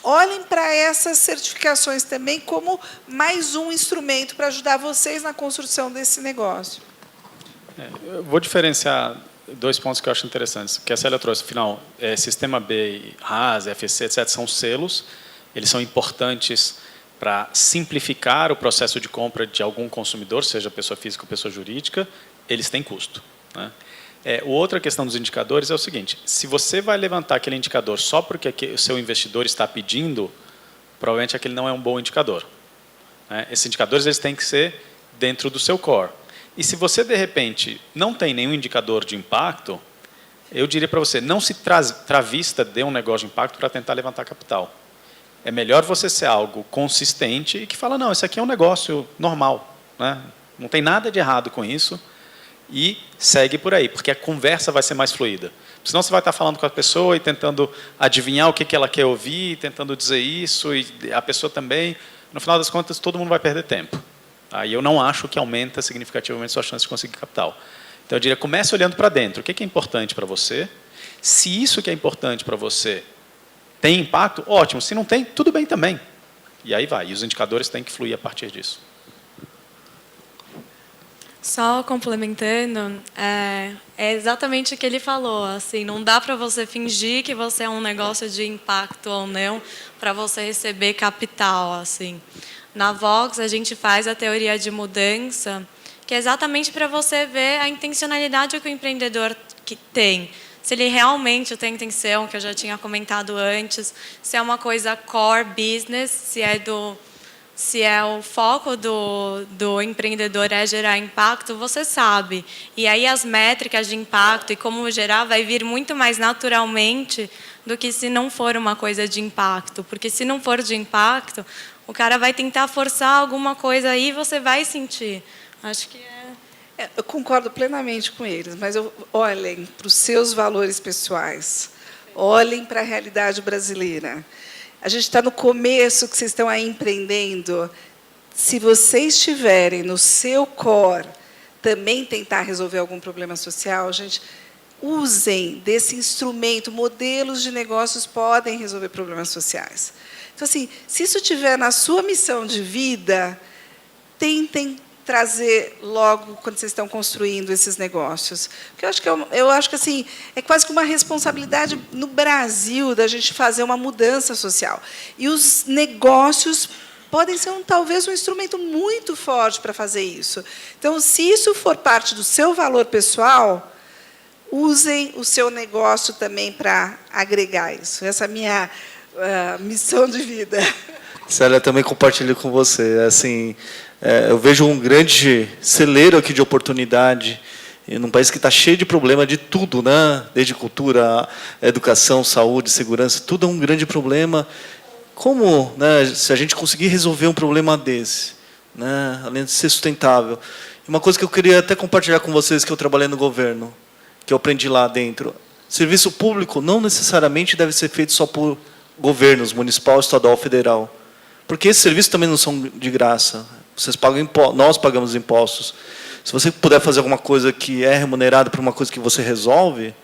olhem para essas certificações também como mais um instrumento para ajudar vocês na construção desse negócio. Eu vou diferenciar 2 pontos que eu acho interessantes. O que a Célia trouxe, afinal, Sistema B, RAS, FSC, etc., são selos, eles são importantes para simplificar o processo de compra de algum consumidor, seja pessoa física ou pessoa jurídica, eles têm custo, né? Outra questão dos indicadores é o seguinte: se você vai levantar aquele indicador só porque o seu investidor está pedindo, provavelmente aquele não é um bom indicador, né? Esses indicadores eles têm que ser dentro do seu core. E se você, de repente, não tem nenhum indicador de impacto, eu diria para você, não se travista de um negócio de impacto para tentar levantar capital. É melhor você ser algo consistente e que fala, não, isso aqui é um negócio normal, né? Não tem nada de errado com isso, e segue por aí, porque a conversa vai ser mais fluida. Senão você vai estar falando com a pessoa e tentando adivinhar o que ela quer ouvir, tentando dizer isso, e a pessoa também. No final das contas, todo mundo vai perder tempo. E eu não acho que aumenta significativamente sua chance de conseguir capital. Então, eu diria, comece olhando para dentro. O que é importante para você? Se isso que é importante para você tem impacto, ótimo. Se não tem, tudo bem também. E aí vai. E os indicadores têm que fluir a partir disso. Só complementando, é exatamente o que ele falou. Assim, não dá para você fingir que você é um negócio de impacto ou não para você receber capital. Assim. Na Vox, a gente faz a teoria de mudança, que é exatamente para você ver a intencionalidade que o empreendedor tem. Se ele realmente tem intenção, que eu já tinha comentado antes, se é uma coisa core business, se é o foco do empreendedor é gerar impacto, você sabe. E aí as métricas de impacto e como gerar vai vir muito mais naturalmente do que se não for uma coisa de impacto. Porque se não for de impacto, o cara vai tentar forçar alguma coisa aí e você vai sentir. Acho que eu concordo plenamente com eles, mas olhem para os seus valores pessoais, olhem para a realidade brasileira. A gente está no começo, que vocês estão aí empreendendo. Se vocês tiverem no seu core também tentar resolver algum problema social, gente, usem desse instrumento. Modelos de negócios podem resolver problemas sociais. Então, assim, se isso estiver na sua missão de vida, tentem trazer logo quando vocês estão construindo esses negócios. Porque eu acho que assim, é quase que uma responsabilidade no Brasil da gente fazer uma mudança social. E os negócios podem ser talvez um instrumento muito forte para fazer isso. Então, se isso for parte do seu valor pessoal, usem o seu negócio também para agregar isso. Essa é a minha missão de vida. Célia, também compartilho com você. Assim, eu vejo um grande celeiro aqui de oportunidade, num país que está cheio de problema de tudo, né? Desde cultura, educação, saúde, segurança, tudo é um grande problema. Como, né, se a gente conseguir resolver um problema desse, né, além de ser sustentável? Uma coisa que eu queria até compartilhar com vocês, que eu trabalhei no governo, que eu aprendi lá dentro. Serviço público não necessariamente deve ser feito só por governos, municipal, estadual, federal. Porque esses serviços também não são de graça. Vocês pagam impostos, nós pagamos impostos. Se você puder fazer alguma coisa que é remunerada por uma coisa que você resolve,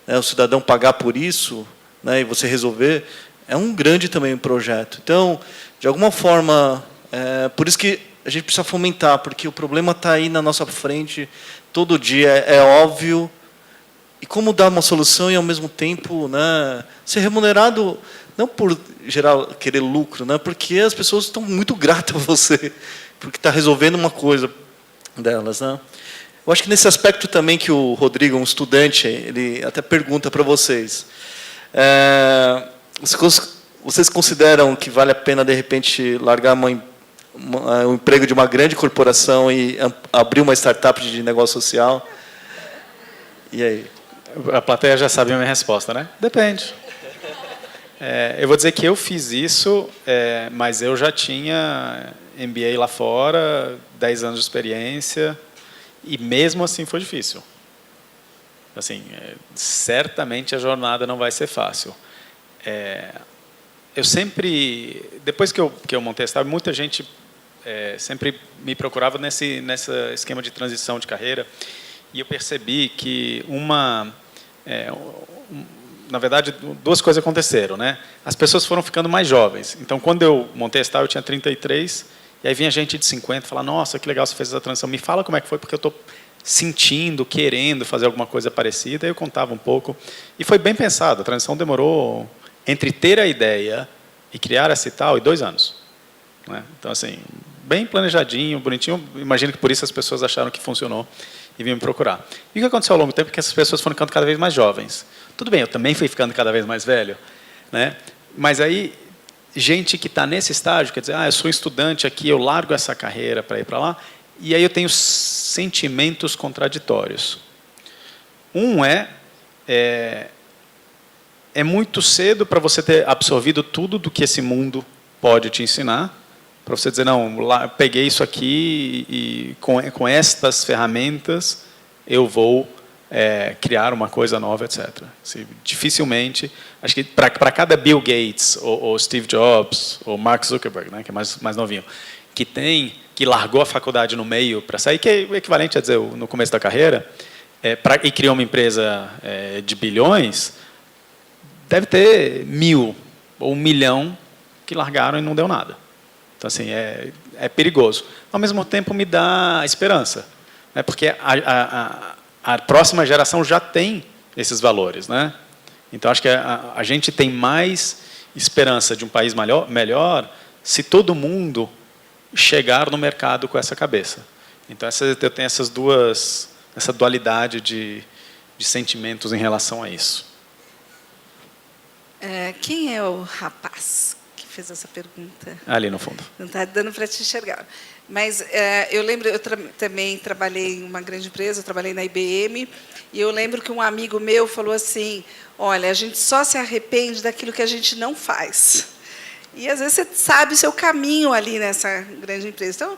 né, o cidadão pagar por isso, né, e você resolver, é um grande também projeto. Então, de alguma forma, por isso que a gente precisa fomentar, porque o problema está aí na nossa frente todo dia, é óbvio. E como dar uma solução e, ao mesmo tempo, né, ser remunerado, não por querer lucro, né, porque as pessoas estão muito gratas a você, porque está resolvendo uma coisa delas, né? Eu acho que nesse aspecto também que o Rodrigo, um estudante, ele até pergunta para vocês. Vocês consideram que vale a pena, de repente, largar um emprego de uma grande corporação e abrir uma startup de negócio social? E aí? A plateia já sabe a minha resposta, né? Depende. Eu vou dizer que eu fiz isso, mas eu já tinha MBA lá fora, 10 anos de experiência, e mesmo assim foi difícil. Assim, certamente a jornada não vai ser fácil. Eu sempre, depois que eu montei a startup, muita gente sempre me procurava nesse esquema de transição de carreira, e eu percebi que na verdade, duas coisas aconteceram, né? As pessoas foram ficando mais jovens. Então, quando eu montei a startup, eu tinha 33, e aí vinha gente de 50 falar: nossa, que legal você fez essa transição, me fala como é que foi, porque eu estou sentindo, querendo fazer alguma coisa parecida. Aí eu contava um pouco, e foi bem pensado. A transição demorou, entre ter a ideia e criar essa e tal, 2 anos. Né? Então, assim, bem planejadinho, bonitinho. Imagino que por isso as pessoas acharam que funcionou e vinham me procurar. E o que aconteceu ao longo do tempo é que essas pessoas foram ficando cada vez mais jovens. Tudo bem, eu também fui ficando cada vez mais velho, né? Mas aí, gente que está nesse estágio, quer dizer, eu sou estudante aqui, eu largo essa carreira para ir para lá, e aí eu tenho sentimentos contraditórios. Um é muito cedo para você ter absorvido tudo do que esse mundo pode te ensinar, para você dizer: não, peguei isso aqui e com estas ferramentas eu vou criar uma coisa nova, etc. Assim, dificilmente, acho que para cada Bill Gates, ou Steve Jobs, ou Mark Zuckerberg, né, que é mais novinho, que largou a faculdade no meio para sair, que é o equivalente a dizer no começo da carreira, e criou uma empresa de bilhões, deve ter 1000 ou 1 milhão que largaram e não deu nada. Então, assim, é perigoso. Ao mesmo tempo, me dá esperança, né, porque a próxima geração já tem esses valores, né? Então, acho que a gente tem mais esperança de um país melhor se todo mundo chegar no mercado com essa cabeça. Então, eu tenho essa dualidade de sentimentos em relação a isso. Quem é o rapaz que fez essa pergunta? Ali no fundo. Não está dando para te enxergar. Mas eu lembro, eu também trabalhei em uma grande empresa, eu trabalhei na IBM, e eu lembro que um amigo meu falou assim: olha, a gente só se arrepende daquilo que a gente não faz. E, às vezes, você sabe o seu caminho ali nessa grande empresa. Então,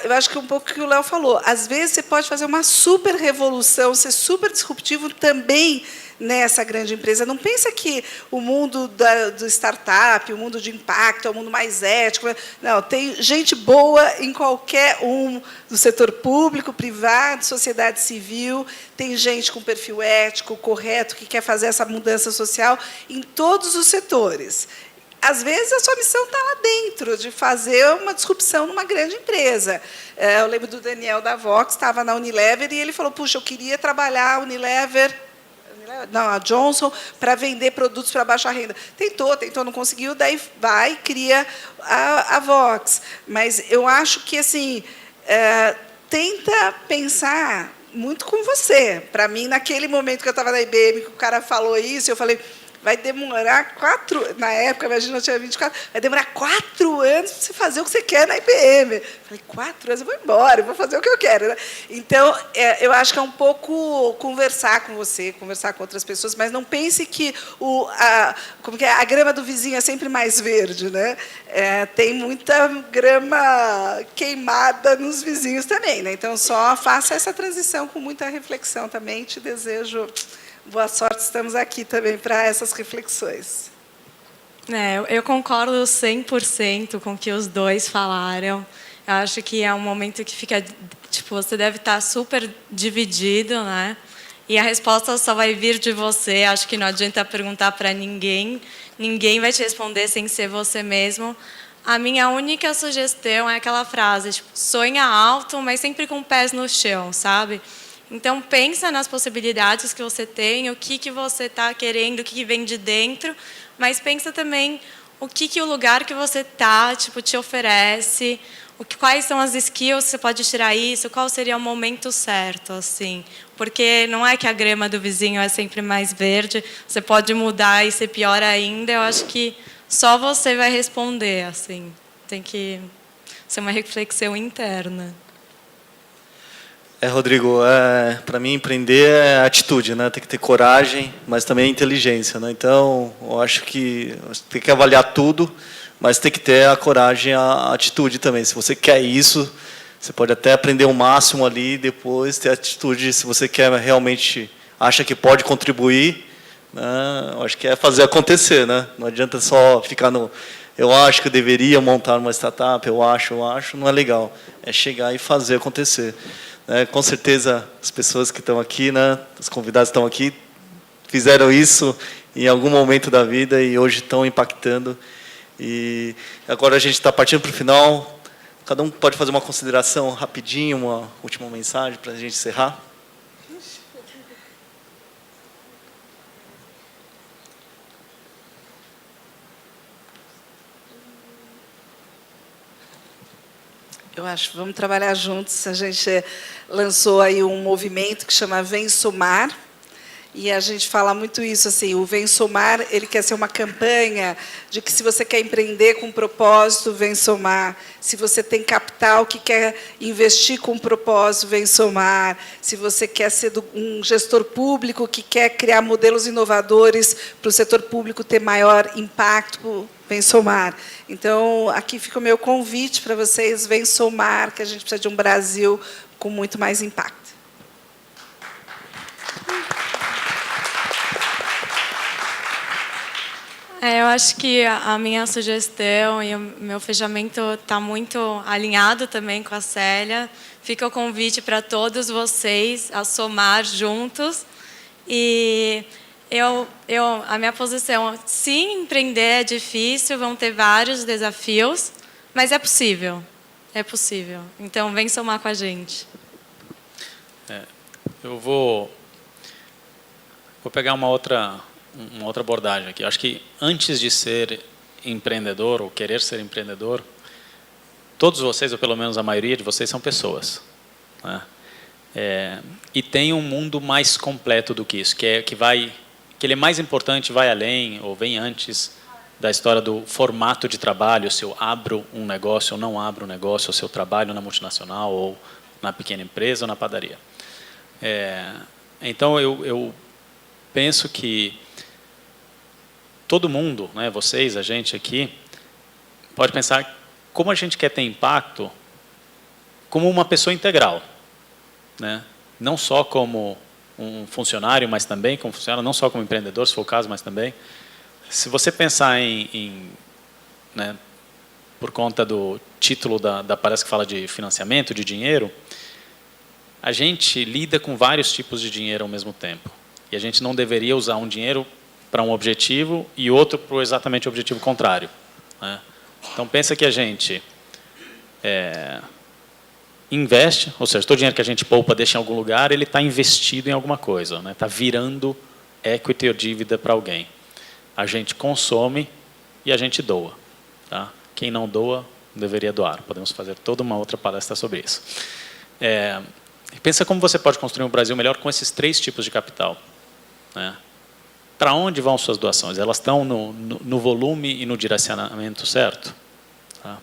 eu acho que um pouco o que o Léo falou. Às vezes, você pode fazer uma super revolução, ser super disruptivo também nessa grande empresa. Não pensa que o mundo do startup, o mundo de impacto, é o mundo mais ético. Não, tem gente boa em qualquer do setor público, privado, sociedade civil. Tem gente com perfil ético, correto, que quer fazer essa mudança social em todos os setores. Às vezes, a sua missão está lá dentro, de fazer uma disrupção numa grande empresa. Eu lembro do Daniel da Vox, estava na Unilever, e ele falou: puxa, eu queria trabalhar a a Johnson, para vender produtos para baixa renda. Tentou, não conseguiu, daí vai e cria a Vox. Mas eu acho que, assim, tenta pensar muito com você. Para mim, naquele momento que eu estava na IBM, que o cara falou isso, eu falei: vai demorar 4... Na época, imagina, eu tinha 24. Vai demorar 4 anos para você fazer o que você quer na IBM. Eu falei: 4 anos? Eu vou embora, eu vou fazer o que eu quero. Né? Então, eu acho que é um pouco conversar com você, conversar com outras pessoas, mas não pense que a grama do vizinho é sempre mais verde. Né? Tem muita grama queimada nos vizinhos também. Né? Então, só faça essa transição com muita reflexão também. Te desejo boa sorte, estamos aqui também para essas reflexões. Eu concordo 100% com o que os dois falaram. Eu acho que é um momento que fica, tipo, você deve estar super dividido, né? E a resposta só vai vir de você. Acho que não adianta perguntar para ninguém. Ninguém vai te responder sem ser você mesmo. A minha única sugestão é aquela frase, tipo, sonha alto, mas sempre com pés no chão, sabe? Então, pensa nas possibilidades que você tem, o que você está querendo, o que vem de dentro, mas pensa também o que o lugar que você está, tipo, te oferece, quais são as skills que você pode tirar isso, qual seria o momento certo, assim. Porque não é que a grama do vizinho é sempre mais verde, você pode mudar e ser pior ainda. Eu acho que só você vai responder, assim. Tem que ser uma reflexão interna. Rodrigo, para mim empreender é atitude, né? Tem que ter coragem, mas também inteligência, né? Então, eu acho que tem que avaliar tudo, mas tem que ter a coragem, a atitude também. Se você quer isso, você pode até aprender o máximo ali e depois ter atitude. Se você quer realmente, acha que pode contribuir, né? Eu acho que é fazer acontecer, né? Não adianta só ficar no... Eu acho que eu deveria montar uma startup, eu acho, não é legal. É chegar e fazer acontecer. Com certeza, as pessoas que estão aqui, né, os convidados que estão aqui, fizeram isso em algum momento da vida e hoje estão impactando. E agora a gente está partindo para o final. Cada um pode fazer uma consideração rapidinho, uma última mensagem para a gente encerrar. Eu acho que vamos trabalhar juntos. A gente lançou aí um movimento que chama Vem Somar, e a gente fala muito isso, assim, o Vem Somar, ele quer ser uma campanha de que se você quer empreender com propósito, vem somar. Se você tem capital que quer investir com propósito, vem somar. Se você quer ser um gestor público que quer criar modelos inovadores para o setor público ter maior impacto, vem somar. Então, aqui fica o meu convite para vocês, vem somar, que a gente precisa de um Brasil com muito mais impacto. Eu acho que a minha sugestão e o meu fechamento está muito alinhado também com a Célia. Fica o convite para todos vocês a somar juntos. E a minha posição, sim, empreender é difícil, vão ter vários desafios, mas é possível. É possível. Então, vem somar com a gente. Eu vou pegar uma outra abordagem aqui. Eu acho que antes de ser empreendedor ou querer ser empreendedor, todos vocês, ou pelo menos a maioria de vocês, são pessoas, né? E tem um mundo mais completo do que isso, que ele é mais importante, vai além ou vem antes da história do formato de trabalho, se eu abro um negócio ou não abro um negócio, ou se eu trabalho na multinacional ou na pequena empresa ou na padaria. Então, eu penso que todo mundo, né, vocês, a gente aqui, pode pensar como a gente quer ter impacto como uma pessoa integral, né? Não só como um funcionário, mas também como funcionário, não só como empreendedor, se for o caso, mas também. Se você pensar né, por conta do título parece que fala de financiamento, de dinheiro, a gente lida com vários tipos de dinheiro ao mesmo tempo. E a gente não deveria usar um dinheiro para um objetivo e outro para exatamente o objetivo contrário, né? Então, pensa que a gente investe, ou seja, todo o dinheiro que a gente poupa, deixa em algum lugar, ele está investido em alguma coisa, né? Está virando equity ou dívida para alguém. A gente consome e a gente doa, tá? Quem não doa, deveria doar. Podemos fazer toda uma outra palestra sobre isso. Pensa como você pode construir um Brasil melhor com esses 3 tipos de capital, né? Para onde vão suas doações? Elas estão no volume e no direcionamento certo? Tá?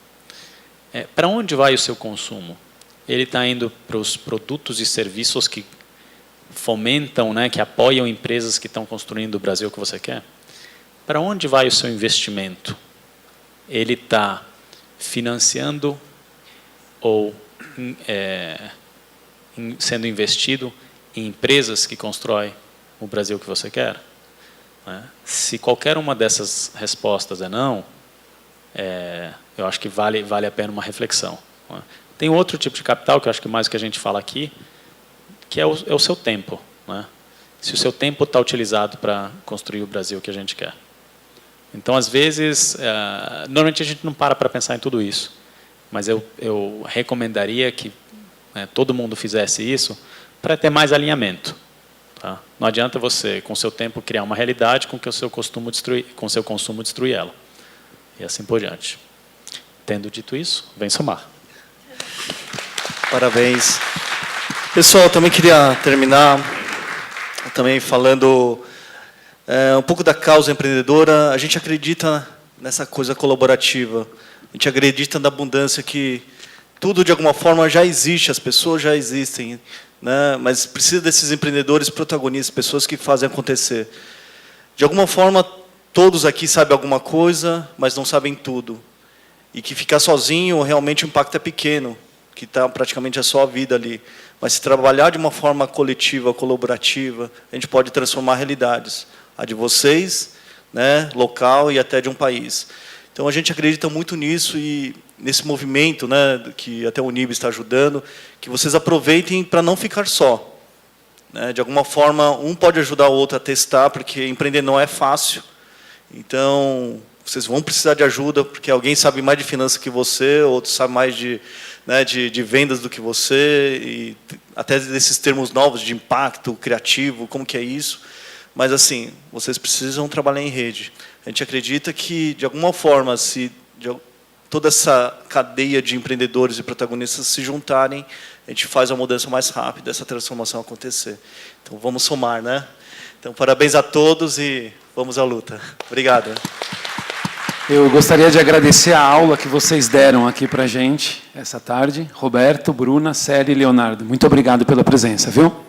Para onde vai o seu consumo? Ele está indo para os produtos e serviços que fomentam, né, que apoiam empresas que estão construindo o Brasil que você quer? Para onde vai o seu investimento? Ele está financiando ou sendo investido em empresas que constroem o Brasil que você quer? Se qualquer uma dessas respostas é não, eu acho que vale a pena uma reflexão. Tem outro tipo de capital, que eu acho que mais que a gente fala aqui, que é o seu tempo, né? Se o seu tempo está utilizado para construir o Brasil que a gente quer. Então, às vezes, normalmente a gente não para pensar em tudo isso, mas eu recomendaria que todo mundo fizesse isso para ter mais alinhamento. Tá? Não adianta você, com o seu tempo, criar uma realidade com que o seu consumo destruir ela. E assim por diante. Tendo dito isso, vem somar. Parabéns. Pessoal, também queria terminar também falando um pouco da causa empreendedora. A gente acredita nessa coisa colaborativa. A gente acredita na abundância que tudo, de alguma forma, já existe, as pessoas já existem. né? Mas precisa desses empreendedores protagonistas, pessoas que fazem acontecer. De alguma forma, todos aqui sabem alguma coisa, mas não sabem tudo. E que ficar sozinho, realmente o impacto é pequeno, que está praticamente a sua vida ali. Mas se trabalhar de uma forma coletiva, colaborativa, a gente pode transformar realidades. A de vocês, né, local e até de um país. Então, a gente acredita muito nisso e nesse movimento, né, que até o Unib está ajudando, que vocês aproveitem para não ficar só. Né? De alguma forma, um pode ajudar o outro a testar, porque empreender não é fácil. Então, vocês vão precisar de ajuda, porque alguém sabe mais de finanças que você, outro sabe mais de, né, de vendas do que você, e até desses termos novos de impacto criativo, como que é isso. Mas, assim, vocês precisam trabalhar em rede. A gente acredita que, de alguma forma, se toda essa cadeia de empreendedores e protagonistas se juntarem, a gente faz a mudança mais rápida, essa transformação acontecer. Então, vamos somar, né? Então, parabéns a todos e vamos à luta. Obrigado. Eu gostaria de agradecer a aula que vocês deram aqui para a gente essa tarde. Roberto, Bruna, Célia e Leonardo. Muito obrigado pela presença, viu?